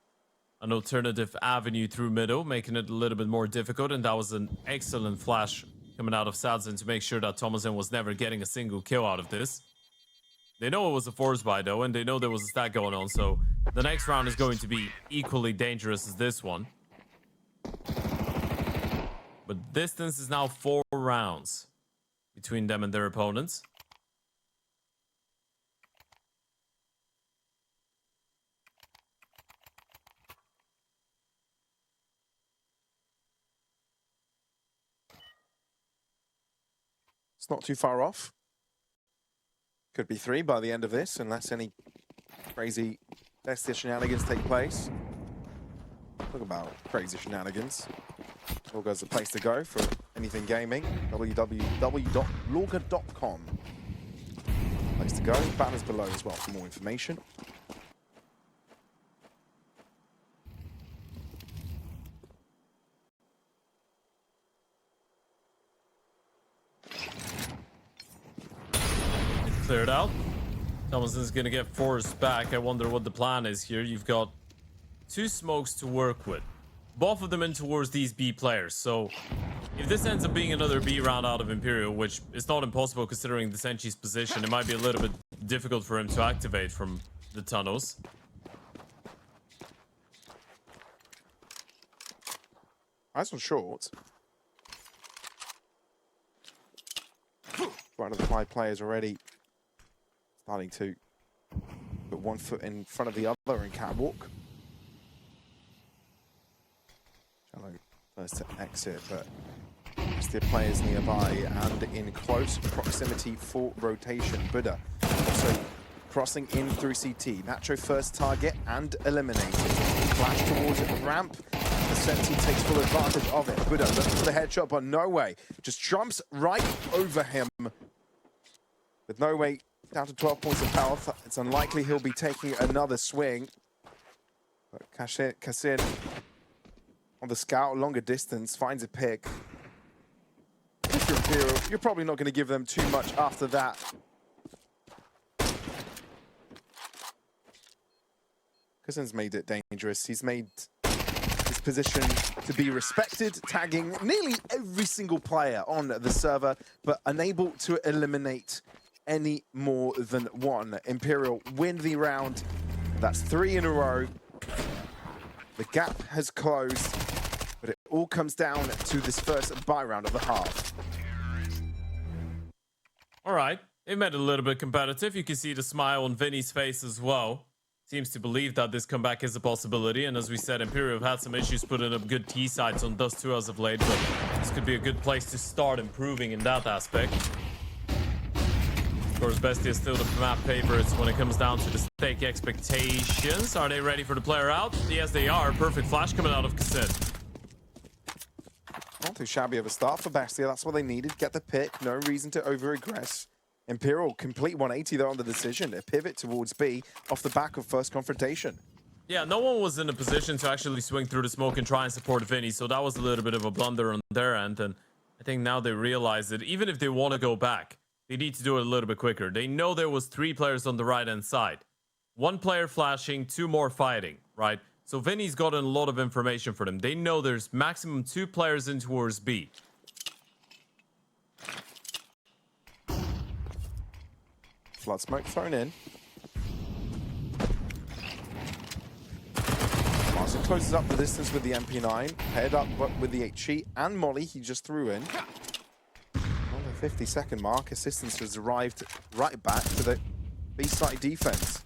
an alternative avenue through middle, making it a little bit more difficult. And that was an excellent flash coming out of Sadzen to make sure that Thomason was never getting a single kill out of this. They know it was a force buy though, and they know there was a stack going on. So the next round is going to be equally dangerous as this one. But distance is now 4 rounds between them and their opponents. It's not too far off. Could be 3 by the end of this, unless any crazy Bestia shenanigans take place. Talk about crazy shenanigans. Lorga's the place to go for anything gaming. www.lorga.com. Place to go. Banners below as well for more information. Cleared out. Thomason's gonna get forced back. I wonder what the plan is here. You've got 2 smokes to work with. both of them in towards these B players. So if this ends up being another B round out of Imperial, which is not impossible considering the Senchi's position, it might be a little bit difficult for him to activate from the tunnels. Eyes on short. One of the 5 players already starting to put one foot in front of the other in catwalk. Shallow first to exit, but still players nearby and in close proximity for rotation. Buddha also crossing in through CT. Nacho first target and eliminated. Flash towards the ramp. The Senti takes full advantage of it. Buddha looking for the headshot, but no way. Just jumps right over him. With no way down to 12 points of health, it's unlikely he'll be taking another swing. But Kassin on the scout, longer distance, finds a pick. If you're Imperial, you're probably not going to give them too much after that. Kassin's made it dangerous. He's made his position to be respected, tagging nearly every single player on the server, but unable to eliminate any more than one. Imperial win the round. That's 3 in a row. The gap has closed, but it all comes down to this first buy round of the half. All right, it made it a little bit competitive. You can see the smile on Vinny's face as well. Seems to believe that this comeback is a possibility. And as we said, Imperial have had some issues putting up good T sites on Dust2 as of late, but this could be a good place to start improving in that aspect. Of course, BESTIA is still the map favorites when it comes down to the stake expectations. Are they ready for the player out? Yes, they are. Perfect flash coming out of Kassin. Not too shabby of a start for BESTIA. That's what they needed. Get the pick. No reason to over-aggress. Imperial complete 180 though on the decision. A pivot towards B off the back of first confrontation. Yeah, no one was in a position to actually swing through the smoke and try and support Vinny, so that was a little bit of a blunder on their end. And I think now they realize that even if they want to go back, they need to do it a little bit quicker. They know there was 3 players on the right-hand side. 1 player flashing, 2 more fighting, right? So Vinny's gotten a lot of information for them. They know there's maximum 2 players in towards B. Flood smoke thrown in. Martin closes up the distance with the MP9. Paired up with the HE and Molly he just threw in. On the 50-second mark, assistance has arrived right back to the B-side defense.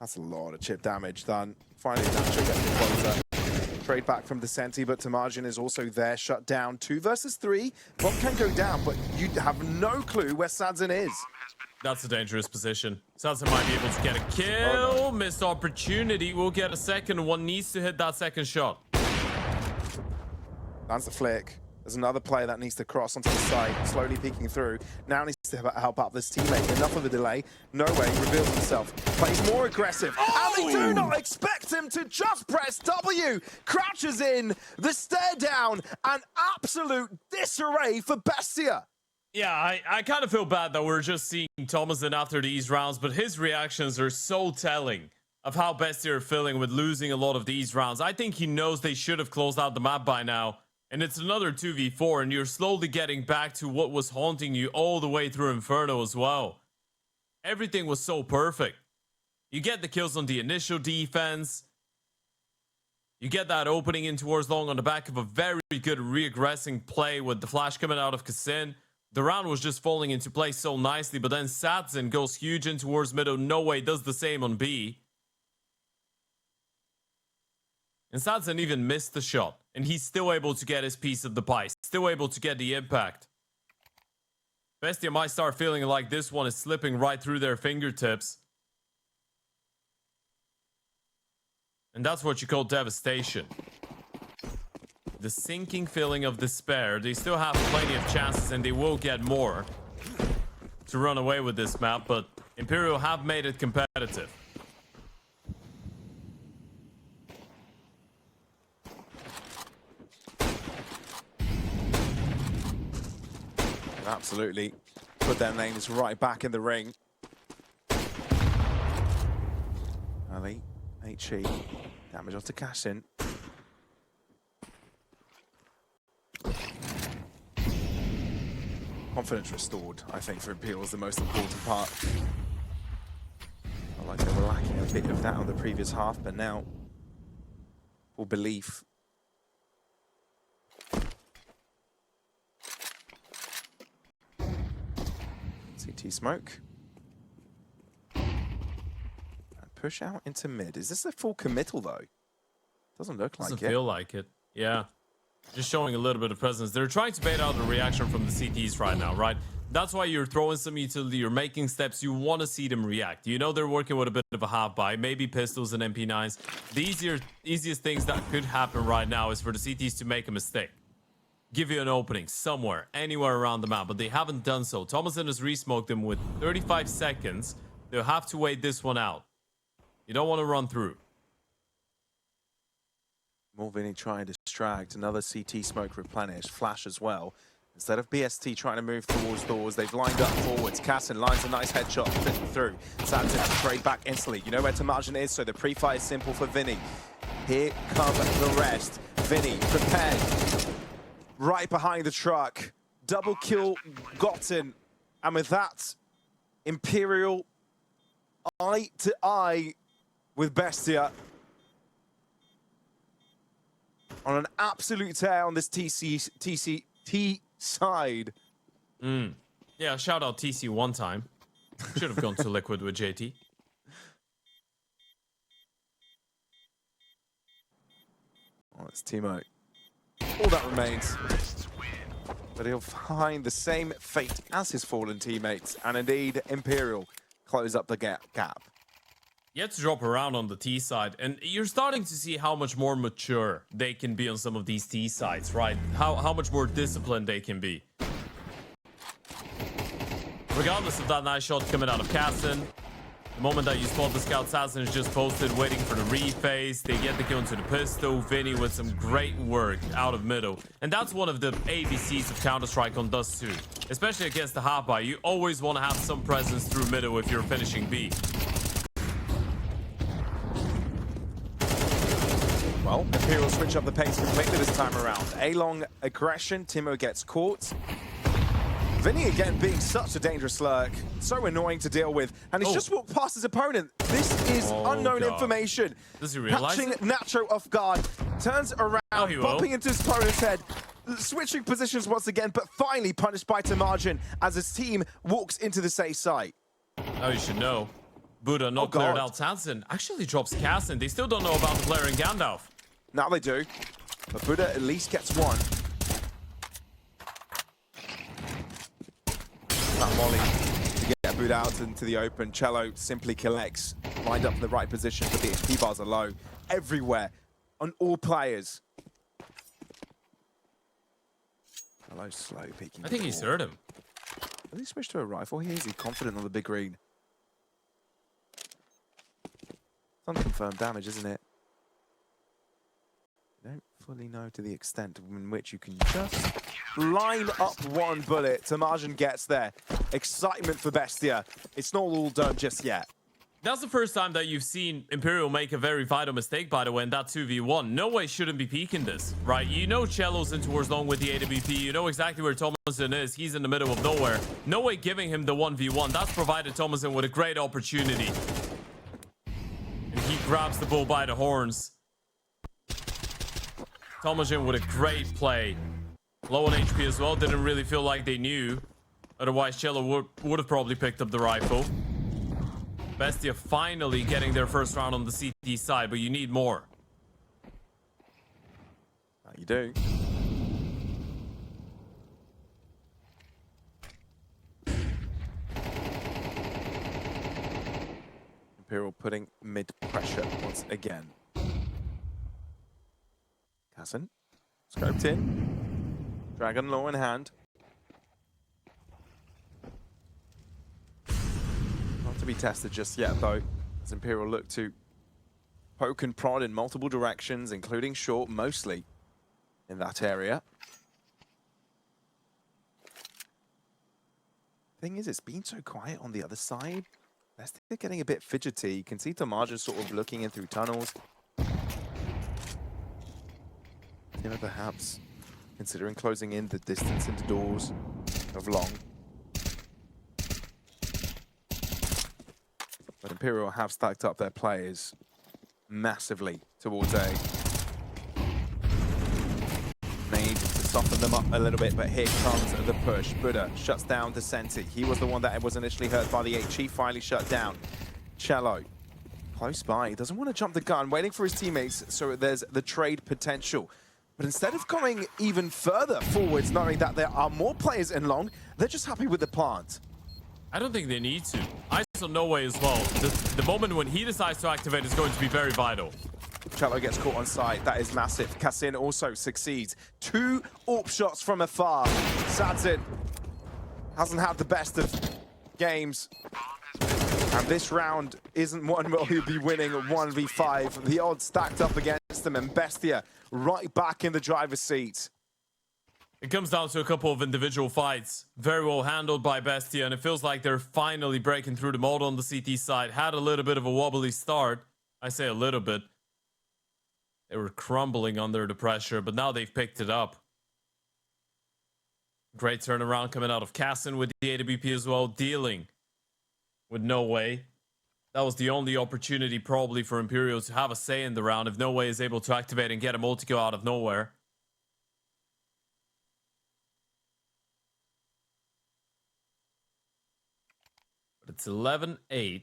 That's a lot of chip damage done. Finally, Nacho gets the closer. Trade back from the Senti, but Tamajin is also there, shut down. 2 versus 3. Bomb can go down, but you have no clue where Sadzin is. That's a dangerous position. Sadzin might be able to get a kill. Oh, no. Missed opportunity. We'll get a second one. Needs to hit that second shot. That's the flick. There's another player that needs to cross onto the side, slowly peeking through. Now needs to help out this teammate. Enough of a delay. No way. Reveals himself. Plays more aggressive. Oh! And they do not expect him to just press W. Crouches in. The stare down. An absolute disarray for BESTIA. Yeah, I kind of feel bad that we're just seeing Thomason after these rounds, but his reactions are so telling of how BESTIA are feeling with losing a lot of these rounds. I think he knows they should have closed out the map by now. And it's another 2v4, and you're slowly getting back to what was haunting you all the way through Inferno as well. Everything was so perfect. You get the kills on the initial defense. You get that opening in towards long on the back of a very good regressing play with the flash coming out of Kassin. The round was just falling into place so nicely, but then Sadzin goes huge in towards middle. No way does the same on B. And Sadzin even missed the shot, and he's still able to get his piece of the pie, still able to get the impact. BESTIA might start feeling like this one is slipping right through their fingertips. And that's what you call devastation. The sinking feeling of despair. They still have plenty of chances, and they will get more to run away with this map, but Imperial have made it competitive. Absolutely put their names right back in the ring. Ali, HE, damage onto Kassin. Confidence restored, I think, for Imperial is the most important part. I like they were lacking a bit of that on the previous half, but now, full belief. CT smoke. And push out into mid. Is this a full committal, though? Doesn't look like it. Doesn't feel like it. Yeah. Just showing a little bit of presence. They're trying to bait out the reaction from the CTs right now, right? That's why you're throwing some utility, you're making steps, you want to see them react. You know they're working with a bit of a half buy, maybe pistols and MP9s. The easiest things that could happen right now is for the CTs to make a mistake. Give you an opening somewhere, anywhere around the map, but they haven't done so. Thomason has re-smoked them with 35 seconds. They'll have to wait this one out. You don't want to run through. Vinny trying to distract. Another CT smoke replenished. Flash as well. Instead of BST trying to move towards doors, they've lined up forwards. Cassin lines a nice headshot, flipping through. Samson straight back instantly. You know where Tamarjan is, so the pre-fight is simple for Vinny. Here come the rest. Vinny prepared. Right behind the truck. Double kill gotten. And with that, Imperial eye to eye with Bestia. On an absolute tear on this TC side. Yeah, shout out TC one time. Should have gone to Liquid with JT. Oh, it's Timo. All that remains. But he'll find the same fate as his fallen teammates. And indeed, Imperial close up the gap. You have to drop around on the T side, and you're starting to see how much more mature they can be on some of these T sides, right? How much more disciplined they can be. Regardless of that nice shot coming out of Cassin, the moment that you spot the scout, Assassin is just posted, waiting for the rephase. They get the kill into the pistol. Vinny with some great work out of middle. And that's one of the ABCs of Counter-Strike on Dust2. Especially against the half buy. You always want to have some presence through middle if you're finishing B. Well, Imperial switch up the pace completely this time around. A-long aggression, Timo gets caught. Vinny again being such a dangerous lurk, so annoying to deal with, and he's just walked past his opponent. This is unknown information. Does he realize Catching it? Nacho off guard, turns around, bumping into his opponent's head, switching positions once again, but finally punished by Tamarjan as his team walks into the safe site. Oh, you should know. Buddha not cleared out Sanson. Actually drops Cassin. They still don't know about the player in Gandalf. Now they do, but Buddha at least gets one. That Molly to get Buddha out into the open. Cello simply collects, lined up in the right position, but the HP bars are low everywhere on all players. Cello slow peeking. I think he's heard him. Has he switched to a rifle? He is. He's confident on the big green. It's unconfirmed damage, isn't it? I don't fully know to the extent in which you can just line up one bullet. Tamarjan gets there. Excitement for Bestia. It's not all done just yet. That's the first time that you've seen Imperial make a very vital mistake, by the way, in that 2v1. No way shouldn't be peeking this, right? You know Cello's in towards long with the AWP. You know exactly where Thomason is. He's in the middle of nowhere. No way giving him the 1v1. That's provided Thomason with a great opportunity. And he grabs the bull by the horns. Thomason with a great play. Low on HP as well. Didn't really feel like they knew. Otherwise, Cello would have probably picked up the rifle. Bestia finally getting their first round on the CT side, but you need more. You do. Imperial putting mid pressure once again. Cassin, scoped in. Dragon low in hand. Not to be tested just yet, though, as Imperial look to poke and prod in multiple directions, including short, mostly in that area. Thing is, it's been so quiet on the other side. They're getting a bit fidgety. You can see Tamarjan sort of looking in through tunnels. Perhaps considering closing in the distance into doors. of long. But Imperial have stacked up their players massively towards A. They needed to soften them up a little bit, but here comes the push. Buddha shuts down Descenti. He was the one that was initially hurt by the HE, finally shut down. Cello, close by. He doesn't want to jump the gun, waiting for his teammates, so there's the trade potential. But instead of going even further forwards, knowing that there are more players in long, they're just happy with the plant. I don't think they need to. I saw no way as well. The moment when he decides to activate is going to be very vital. Cello gets caught on site. That is massive. Kassin also succeeds. 2 AWP shots from afar. Sadzin hasn't had the best of games. And this round isn't one where he'll be winning 1v5. The odds stacked up against them, and BESTIA right back in the driver's seat. It comes down to a couple of individual fights. Very well handled by BESTIA, and it feels like they're finally breaking through the mold on the CT side. Had a little bit of a wobbly start. I say a little bit. They were crumbling under the pressure, but now they've picked it up. Great turnaround coming out of Kassin with the AWP as well, dealing with No Way. That was the only opportunity probably for Imperial to have a say in the round if No Way is able to activate and get a multi-kill out of nowhere. But it's 11-8.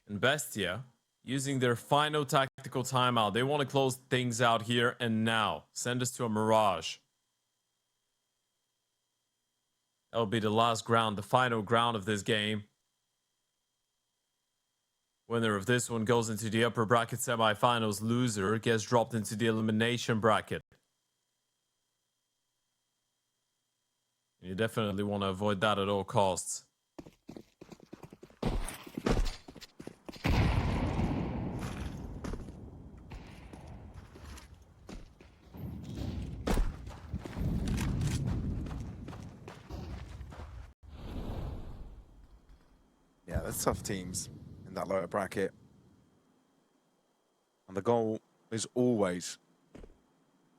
And BESTIA using their final tactical timeout. They want to close things out here and now. Send us to a Mirage. That'll be the last ground, the final ground of this game. Winner of this one goes into the upper bracket semifinals. Loser gets dropped into the elimination bracket. You definitely want to avoid that at all costs. Yeah, there's tough teams in that lower bracket. And the goal is always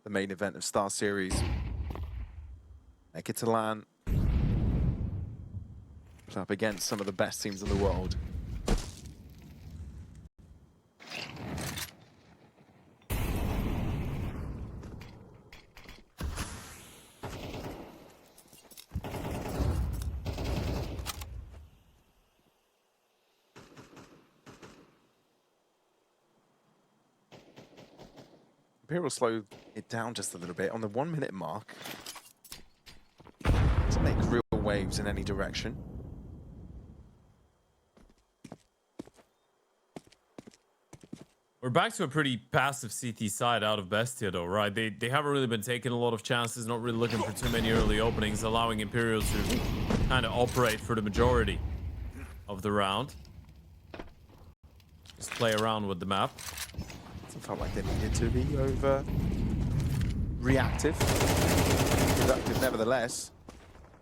the main event of Star Series. Make it to LAN. Put up against some of the best teams in the world. Imperial slowed it down just a little bit on the 1 minute mark. To make real waves in any direction. We're back to a pretty passive CT side out of BESTIA though, right? They haven't really been taking a lot of chances, not really looking for too many early openings, allowing Imperial to kind of operate for the majority of the round. Just play around with the map. It felt like they needed to be over reactive. Productive nevertheless.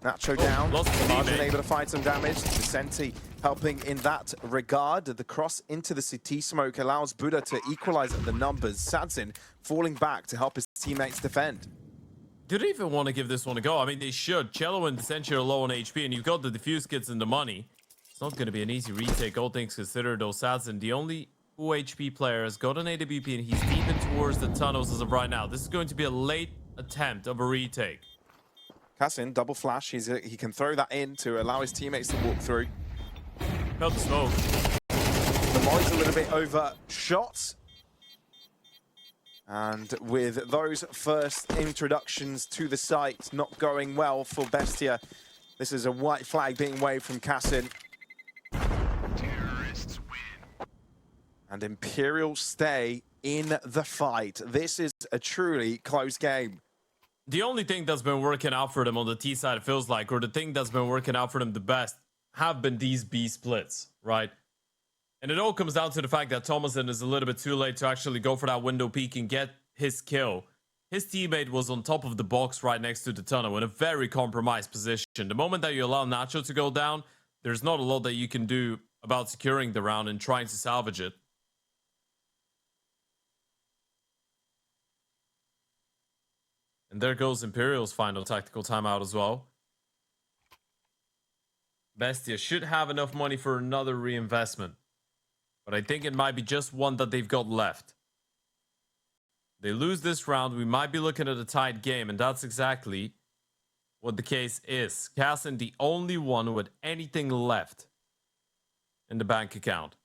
Nacho down. Margin able to find some damage. Descenti helping in that regard. The cross into the CT smoke allows Buddha to equalize the numbers. Sadzin falling back to help his teammates defend. Do they even want to give this one a go? I mean, they should. Cello and Descenti are low on HP, and you've got the defuse kits and the money. It's not going to be an easy retake, all things considered, though. Sadzin, the only full HP player, has got an AWP, and he's deep in towards the tunnels as of right now. This is going to be a late attempt of a retake. Kassin, double flash. He can throw that in to allow his teammates to walk through. Felt the smoke. The molly's a little bit overshot. And with those first introductions to the site not going well for BESTIA, this is a white flag being waved from Kassin. Terrorists win. And Imperial stay in the fight. This is a truly close game. The only thing that's been working out for them on the T side, it feels like, or the thing that's been working out for them the best, have been these B splits, right? And it all comes down to the fact that Thomason is a little bit too late to actually go for that window peek and get his kill. His teammate was on top of the box right next to the tunnel in a very compromised position. The moment that you allow Nacho to go down, there's not a lot that you can do about securing the round and trying to salvage it. And there goes Imperial's final tactical timeout as well. Bestia should have enough money for another reinvestment. But I think it might be just one that they've got left. They lose this round, we might be looking at a tight game, and that's exactly what the case is. Cassin, the only one with anything left in the bank account.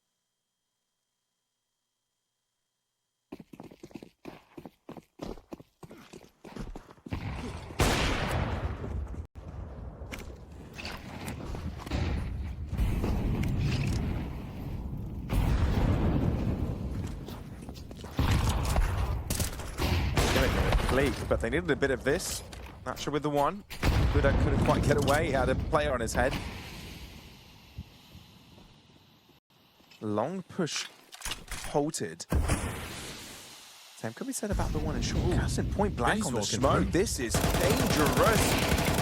But they needed a bit of this. Natcher with the one. Couldn't quite get away. He had a player on his head. Long push halted. Same could be said about the one in short. Cassin point blank on the smoke. This is dangerous.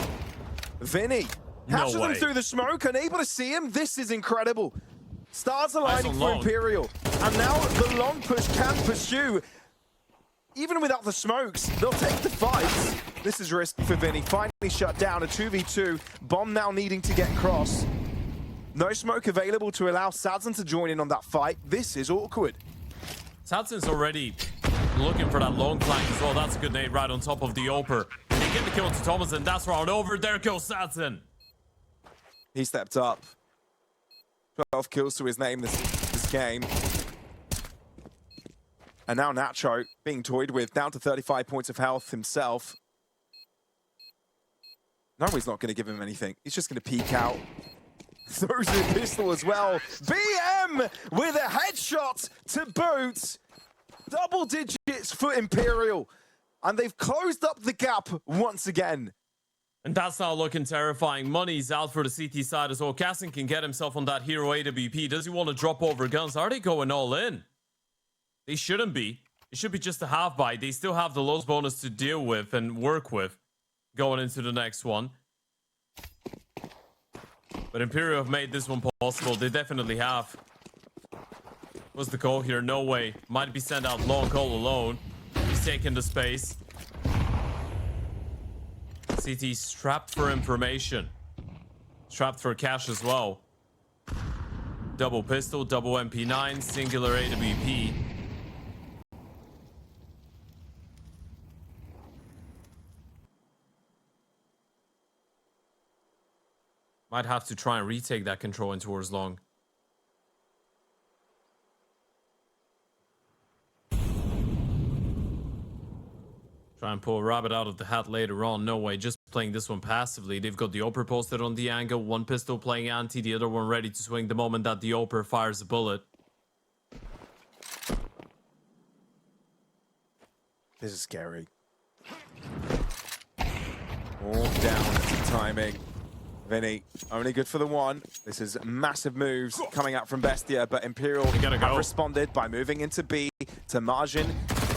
Vinny catches him through the smoke, unable to see him. This is incredible. Stars aligning for Imperial. And now the long push can pursue. Even without the smokes, they'll take the fight. This is risky for Vinny. Finally shut down, a 2v2. Bomb now needing to get across. No smoke available to allow Sadson to join in on that fight. This is awkward. Sadson's already looking for that long flank as well. That's a good nade right on top of the Oper. They get the kill to Thomas, and that's round over. There goes Sadson. He stepped up. 12 kills to his name this game. And now Nacho being toyed with, down to 35 points of health himself. No, he's not going to give him anything. He's just going to peek out. Throws a pistol as well. BM with a headshot to boot. Double digits for Imperial. And they've closed up the gap once again. And that's now looking terrifying. Money's out for the CT side as well. Cassin can get himself on that hero AWP. Does he want to drop over guns? Are they going all in? They shouldn't be. It should be just a half buy. They still have the loss bonus to deal with and work with going into the next one. But Imperial have made this one possible. They definitely have. What's the call here? No way. Might be sent out long call alone. He's taking the space. CT strapped for information. Strapped for cash as well. Double pistol, double MP9, singular AWP. Might have to try and retake that control in towards long. Try and pull a rabbit out of the hat later on. No way, just playing this one passively. They've got the Oper posted on the angle. One pistol playing anti, the other one ready to swing the moment that the Oper fires a bullet. This is scary. All down to timing. Vinny, only good for the one. This is massive moves coming out from Bestia, but Imperial have responded by moving into B to Margin.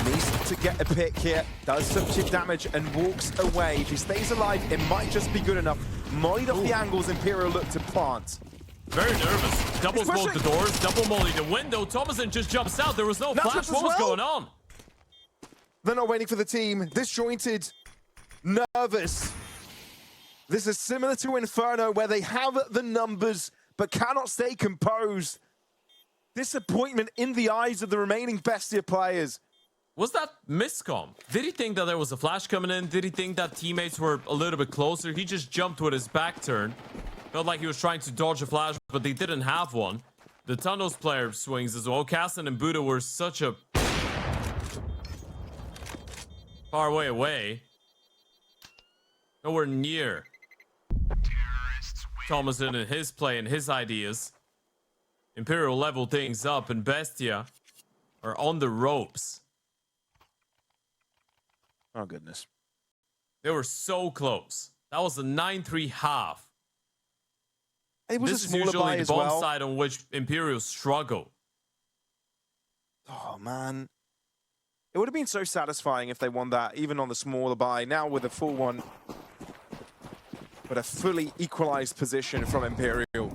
Needs to get a pick here, does some chip damage and walks away. If he stays alive, it might just be good enough. Mollied off the angles Imperial look to plant. Very nervous. Double smoke the doors, double molly the window. Thomason just jumps out. There was no flash. What was going on? They're not waiting for the team. Disjointed, nervous. This is similar to Inferno, where they have the numbers, but cannot stay composed. Disappointment in the eyes of the remaining Bestia players. Was that miscom? Did he think that there was a flash coming in? Did he think that teammates were a little bit closer? He just jumped with his back turn. Felt like he was trying to dodge a flash, but they didn't have one. The Tunnels player swings as well. Cassin and Buddha were such a far way away. Nowhere near Thomason and his play and his ideas. Imperial level things up, and Bestia are on the ropes. Oh, goodness. They were so close. That was a 9-3 half. It was this a is smaller usually buy the as bomb well. side on which Imperial struggle. Oh, man. It would have been so satisfying if they won that, even on the smaller buy. Now with a full one, but a fully equalized position from Imperial.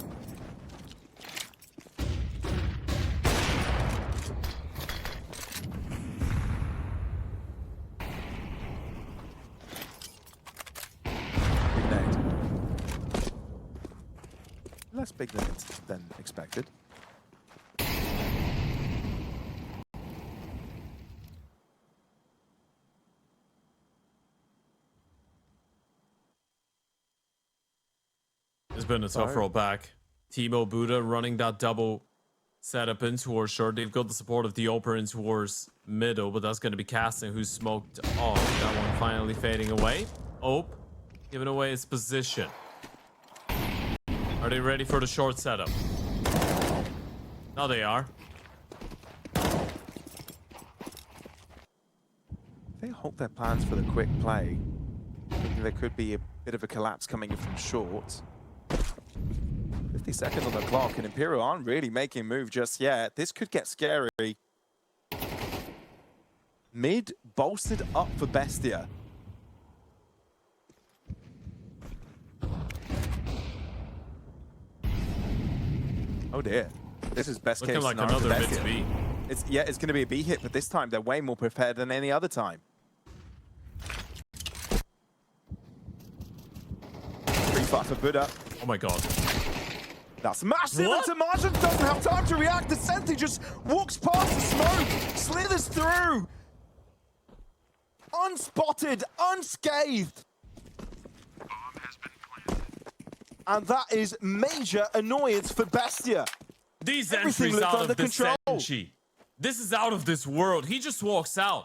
bigger than expected. It's been a tough roll back. Timo Buddha running that double setup in towards short. They've got the support of the Oper in towards middle, but that's going to be Casting, who's smoked off. That one finally fading away. Ope giving away his position. Are they ready for the short setup? Now they are. They halt their plans for the quick play. Thinking there could be a bit of a collapse coming in from short. 50 seconds on the clock, and Imperial aren't really making a move just yet. This could get scary. Mid bolstered up for BESTIA. Oh dear. This is best Looking case like scenario for another mid BESTIA. to be. It's going to be a B hit, but this time they're way more prepared than any other time. Free fire for Buddha. Oh my god. That's massive. What? And Margin doesn't have time to react. The Senti just walks past the smoke, slithers through. Unspotted, unscathed. And that is major annoyance for BESTIA. These Everything entries looked out under of the control. Senchi. This is out of this world. He just walks out.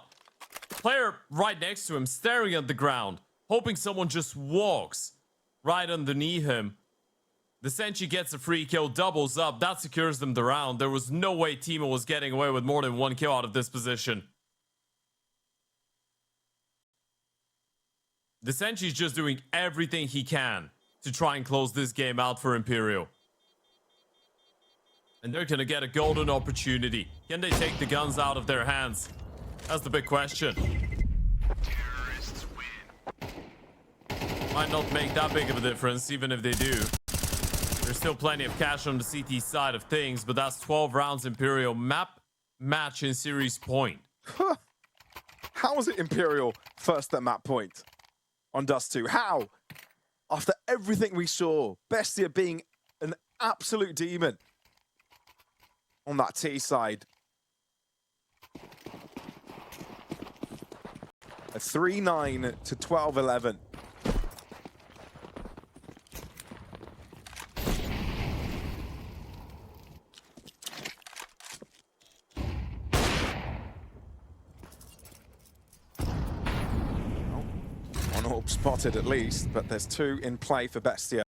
Player right next to him, staring at the ground, hoping someone just walks right underneath him. The Senchi gets a free kill, doubles up. That secures them the round. There was no way Timo was getting away with more than one kill out of this position. The Senchi's just doing everything he can to try and close this game out for Imperial. And they're gonna get a golden opportunity. Can they take the guns out of their hands? That's the big question. Might not make that big of a difference, even if they do. There's still plenty of cash on the CT side of things, but that's 12 rounds Imperial map match in series point. How was it Imperial first at map point on Dust2? How? After everything we saw, BESTIA being an absolute demon on that T side. A 3-9 to 12-11. One orb spotted at least, but there's two in play for BESTIA.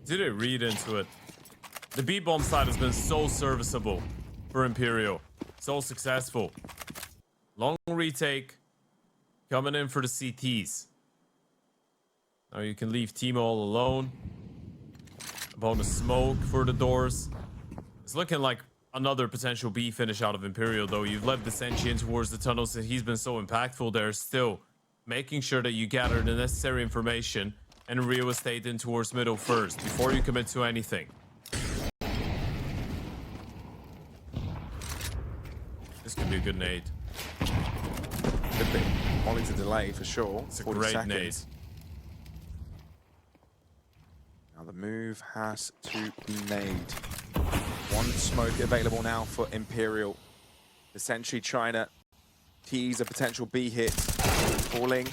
Did it read into it? The B-bomb side has been so serviceable for Imperial. So successful. Long retake. Coming in for the CTs. Now you can leave Timo all alone. Bonus smoke for the doors. It's looking like another potential B finish out of Imperial, though. You've left the Senchi in towards the tunnels, and he's been so impactful there. Still making sure that you gather the necessary information and real estate in towards middle first before you commit to anything. This could be a good nade. Could be. Only to delay for sure. It's a 40 great seconds. nade. Now the move has to be made. One smoke available now for Imperial. The Sentry trying to tease a potential B hit. Falling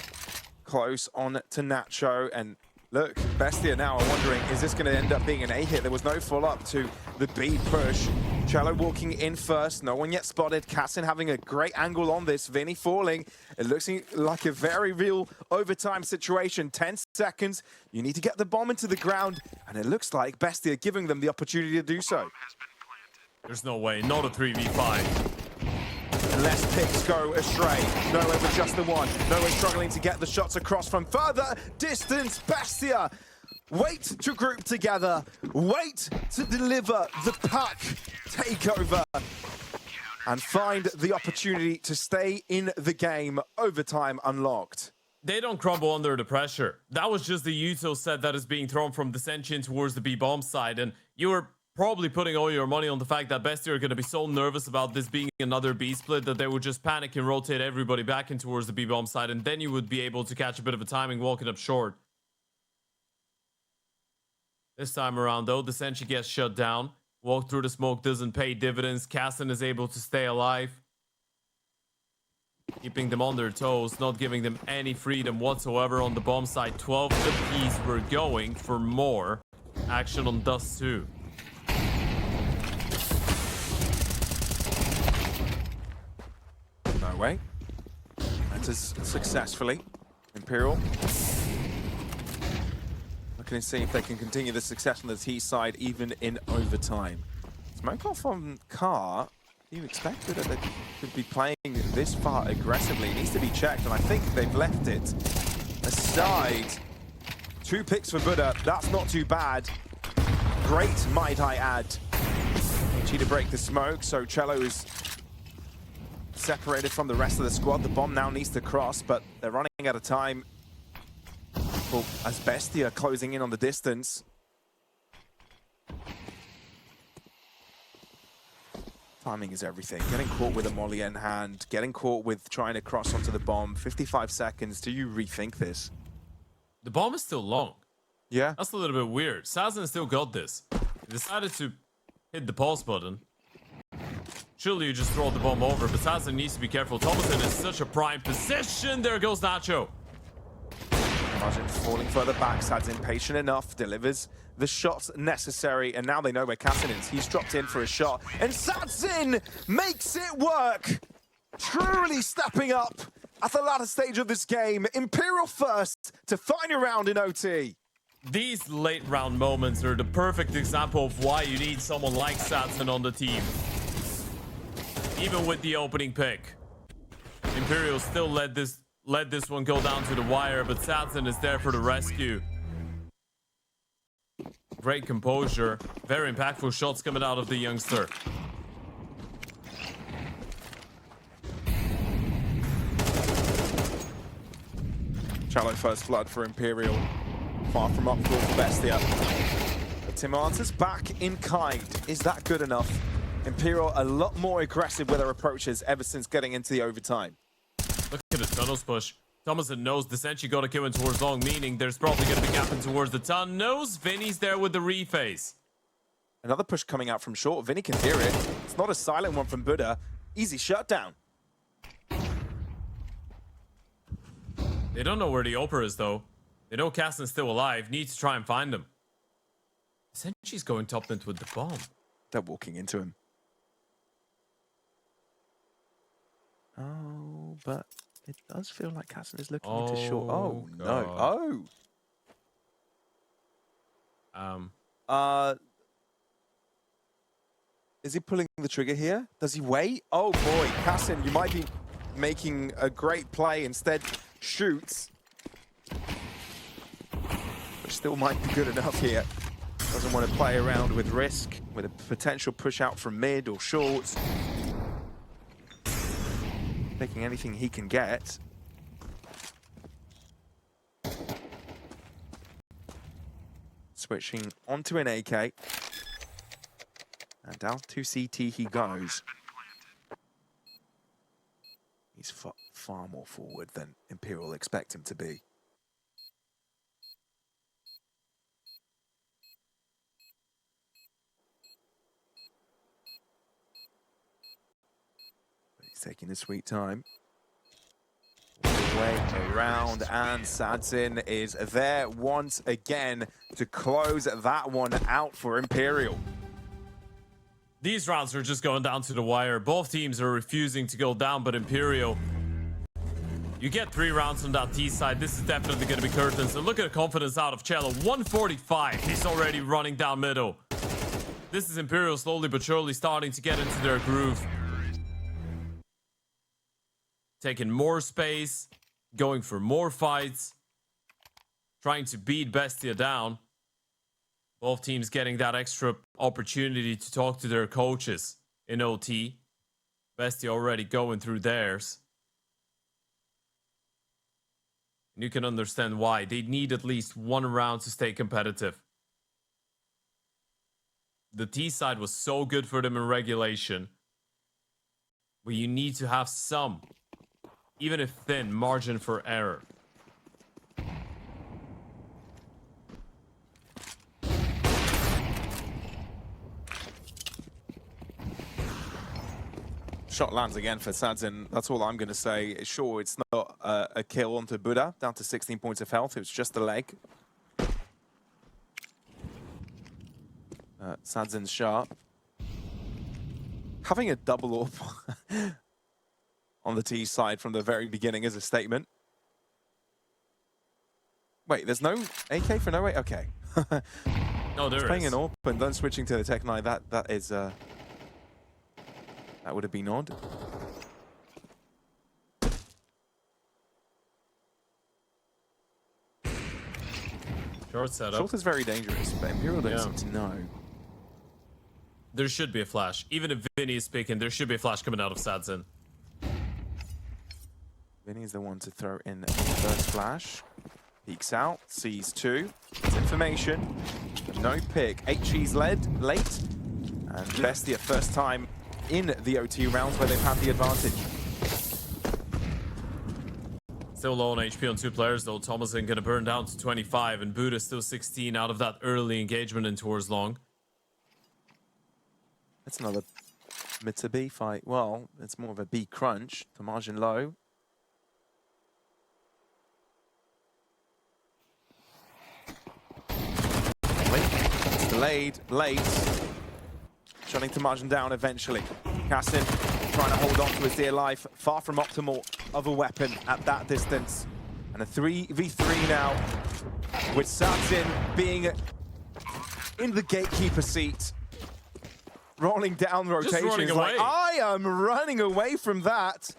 close on to Nacho, and look, BESTIA now are wondering, is this going to end up being an A hit? There was no follow-up to the B push. Cello walking in first, no one yet spotted. Cassin having a great angle on this. Vinny falling. It looks like a very real overtime situation. 10 seconds, you need to get the bomb into the ground, and it looks like BESTIA giving them the opportunity to do so. There's no way, not a 3v5. Unless picks go astray. Nowhere with just the one. Nowhere struggling to get the shots across from further distance. BESTIA wait to group together. Wait to deliver the pack takeover. And find the opportunity to stay in the game. Overtime unlocked. They don't crumble under the pressure. That was just the util set that is being thrown from the Sentient towards the B-bomb side, and you were probably putting all your money on the fact that BESTIA are going to be so nervous about this being another B split that they would just panic and rotate everybody back in towards the B bomb side, and then you would be able to catch a bit of a timing walking up short. This time around, though, the Senshi gets shut down. Walk through the smoke doesn't pay dividends. Cassin is able to stay alive, keeping them on their toes, not giving them any freedom whatsoever on the bomb side. 12 apiece. We're going for more action on Dust2. No way. Enters successfully. Imperial looking to see if they can continue the success on the T side even in overtime. Smoke off on Car. You expected that they could be playing this far aggressively. It needs to be checked, and I think they've left it aside. 2 picks for Buddha. That's not too bad. Great, might I add. Chi to break the smoke, so Cello is separated from the rest of the squad. The bomb now needs to cross, but they're running out of time. Well, as BESTIA closing in on the distance. Timing is everything. Getting caught with a molly in hand, getting caught with trying to cross onto the bomb. 55 seconds. Do you rethink this? The bomb is still long. Yeah. That's a little bit weird. Sazin still got this. He decided to hit the pause button. Surely you just throw the bomb over, but Sazin needs to be careful. Thomason is such a prime position. There goes Nacho. Margin falling further back. Sadzin patient enough, delivers the shots necessary, and now they know where Cassin is. He's dropped in for a shot, and Sadzin makes it work! Truly stepping up at the latter stage of this game. Imperial first to final round in OT. These late round moments are the perfect example of why you need someone like Sadzin on the team. Even with the opening pick, Imperial still let this one go down to the wire, but Sadzin is there for the rescue. Great composure, very impactful shots coming out of the youngster. Shallow first flood for Imperial. Far from up for BESTIA. But Tim answers back in kind. Is that good enough? Imperial a lot more aggressive with their approaches ever since getting into the overtime. Look at the tunnels push. Thomason knows the Senshi got a kill in towards long, meaning there's probably going to be gapping towards the ton. Knows Vinny's there with the reface. Another push coming out from short. Vinny can hear it. It's not a silent one from Buddha. Easy shutdown. They don't know where the Oper is, though. They know Cassin's still alive. Need to try and find him. Senshi's going top mid with the bomb. They're walking into him. Oh, but it does feel like Cassin is looking into short. Oh, no. Oh. Is he pulling the trigger here? Does he wait? Oh boy, Cassin, you might be making a great play. Instead, shoots. Which still might be good enough here. Doesn't want to play around with risk, with a potential push out from mid or short. Taking anything he can get. Switching onto an AK. And down to CT he goes. He's far more forward than Imperial expect him to be. Taking his sweet time. All the way around, and Sadzin is there once again to close that one out for Imperial. These rounds are just going down to the wire. Both teams are refusing to go down, but Imperial, you get 3 rounds on that T side. This is definitely going to be curtains. And look at the confidence out of Cello. 145. He's already running down middle. This is Imperial slowly but surely starting to get into their groove. Taking more space, going for more fights, trying to beat BESTIA down. Both teams getting that extra opportunity to talk to their coaches in OT. BESTIA already going through theirs. And you can understand why. They need at least 1 round to stay competitive. the T side was so good for them in regulation. Where you need to have some, even if thin, margin for error. Shot lands again for Sadzin. That's all I'm going to say. Sure, it's not a kill onto Buddha, down to 16 points of health. It was just a leg. Sadzin's shot. Having a double orb on the T side from the very beginning is a statement. Wait, there's no AK for no way? Okay. No, there is. Playing an AWP and then switching to the Tech 9, that is... that would have been odd. Short setup. Short is very dangerous, but Imperial don't seem to know. There should be a flash. Even if Vinny is speaking, there should be a flash coming out of Sadzin. Vinny's the one to throw in the first flash. Peeks out, sees two. It's information. No pick. HG's led late. And Bestia first time in the OT rounds where they've had the advantage. Still low on HP on two players though. Thomason gonna burn down to 25 and Buddha still 16 out of that early engagement in towards long. That's another mid to B fight. Well, it's more of a B crunch. The margin low. It's delayed, late. Trying to margin down eventually. Cassin trying to hold on to his dear life. Far from optimal of a weapon at that distance. And a 3v3 now with Sadzin being in the gatekeeper seat. Rolling down rotations like, I am running away from that.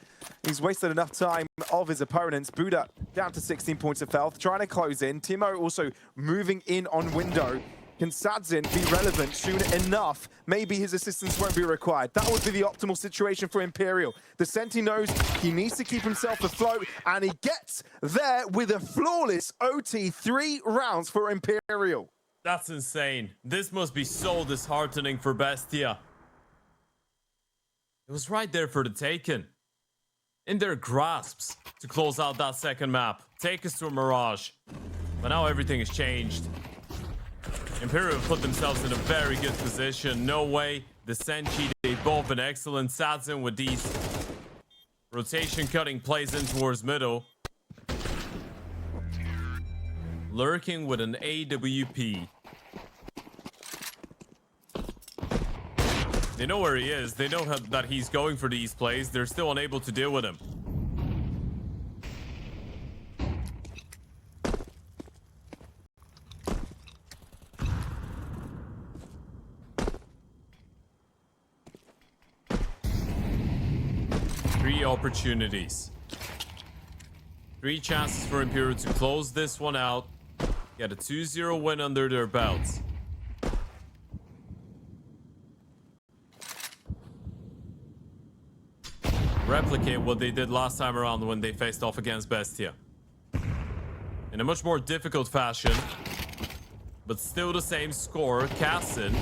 He's wasted enough time of his opponents. Buddha down to 16 points of health, trying to close in. Timo also moving in on window. Can Sadzin be relevant soon enough? Maybe his assistance won't be required. That would be the optimal situation for Imperial. The Senti knows he needs to keep himself afloat, and he gets there with a flawless OT 3 rounds for Imperial. That's insane. This must be so disheartening for Bestia. It was right there for the taken. In their grasps to close out that second map. Take us to a Mirage. But now everything has changed. Imperial put themselves in a very good position. No way. The Senchi, they've both been excellent. Sadzin with these rotation cutting plays in towards middle. Lurking with an AWP. They know where he is. They know that he's going for these plays. They're still unable to deal with him. Three opportunities. Three chances for Imperial to close this one out. Get a 2-0 win under their belts. Replicate what they did last time around when they faced off against Bestia. In a much more difficult fashion, but still the same score. Cassin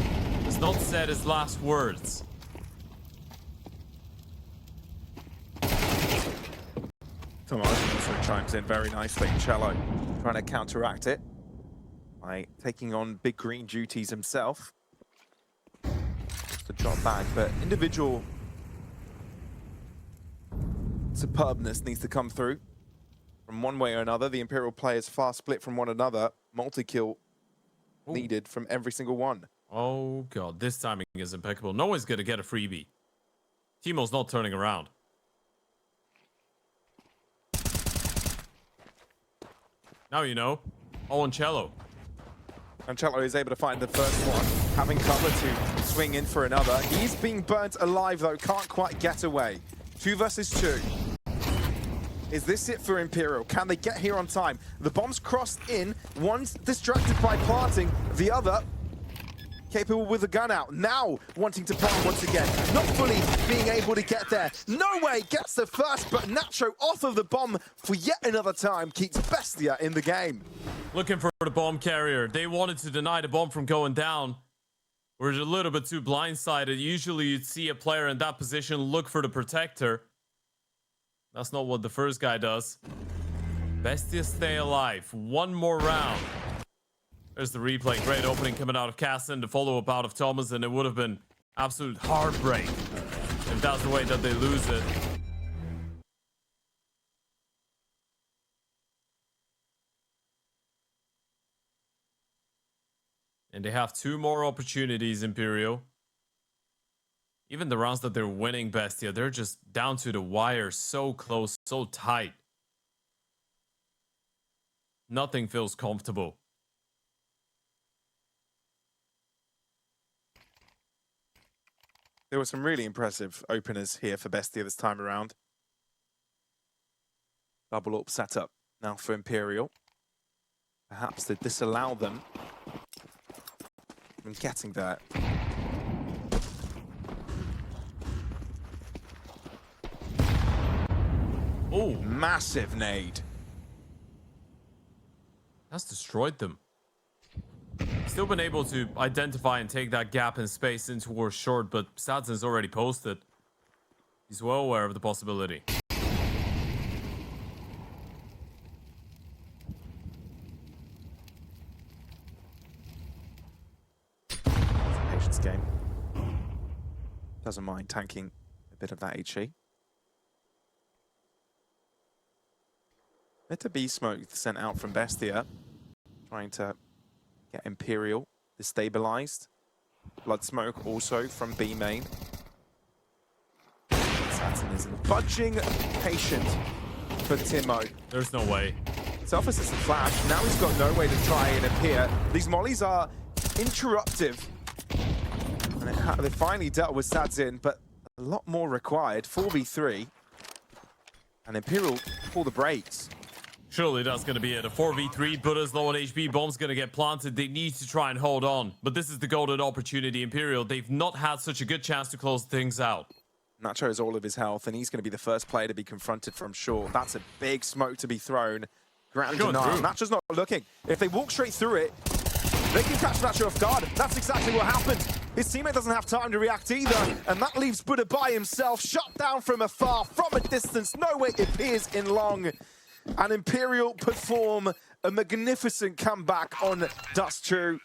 has not said his last words. Tomas also chimes in very nicely. Cello trying to counteract it by taking on big green duties himself. Just a drop back, but individual superbness needs to come through from one way or another. The Imperial players far split from one another. Multi-kill needed from every single one. Oh god, this timing is impeccable. No one's gonna get a freebie. Timo's not turning around. Now you know. Oh, and Cello. And Cello is able to find the first one, having cover to swing in for another. He's being burnt alive though, can't quite get away. 2 versus 2. Is this it for Imperial? Can they get here on time? The bomb's crossed in. One's distracted by planting. The other capable with a gun out. Now wanting to plant once again. Not fully being able to get there. No way gets the first, but Nacho off of the bomb for yet another time keeps Bestia in the game. Looking for the bomb carrier. They wanted to deny the bomb from going down. We're a little bit too blindsided. Usually you'd see a player in that position look for the protector. That's not what the first guy does. BESTIA stay alive. One more round. There's the replay. Great opening coming out of Cassin. The follow-up out of Thomas, and it would have been absolute heartbreak if that's the way that they lose it. And they have 2 more opportunities, Imperial. Even the rounds that they're winning, BESTIA, they're just down to the wire, so close, so tight. Nothing feels comfortable. There were some really impressive openers here for BESTIA this time around. Double up setup now for Imperial. Perhaps they disallow them from getting that. Oh, massive nade. That's destroyed them. Still been able to identify and take that gap in space in towards short, but Sadzin's already posted. He's well aware of the possibility. Patience game. Doesn't mind tanking a bit of that HE. Bit of B smoke sent out from BESTIA, trying to get Imperial destabilized. Blood smoke also from B main. Sadzin isn't budging. Patient for Timo. There's no way. Self-assisted flash. Now he's got no way to try and appear. These mollies are interruptive. And they finally dealt with Sadzin, but a lot more required. 4v3. And Imperial pull the brakes. Surely that's going to be it. A 4v3, Buddha's low on HP, bomb's going to get planted. They need to try and hold on. But this is the golden opportunity. Imperial, they've not had such a good chance to close things out. Nacho has all of his health, and he's going to be the first player to be confronted from short. That's a big smoke to be thrown. Grand denial. Nacho's not looking. If they walk straight through it, they can catch Nacho off guard. That's exactly what happened. His teammate doesn't have time to react either, and that leaves Buddha by himself, shut down from afar, from a distance. No way it appears in long. And Imperial perform a magnificent comeback on Dust2.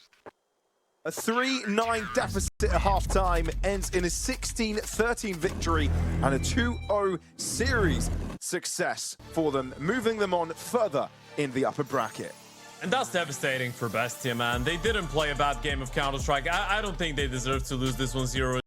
A 3-9 deficit at halftime ends in a 16-13 victory and a 2-0 series success for them, moving them on further in the upper bracket. And that's devastating for BESTIA, man. They didn't play a bad game of Counter-Strike. I don't think they deserve to lose this one 0.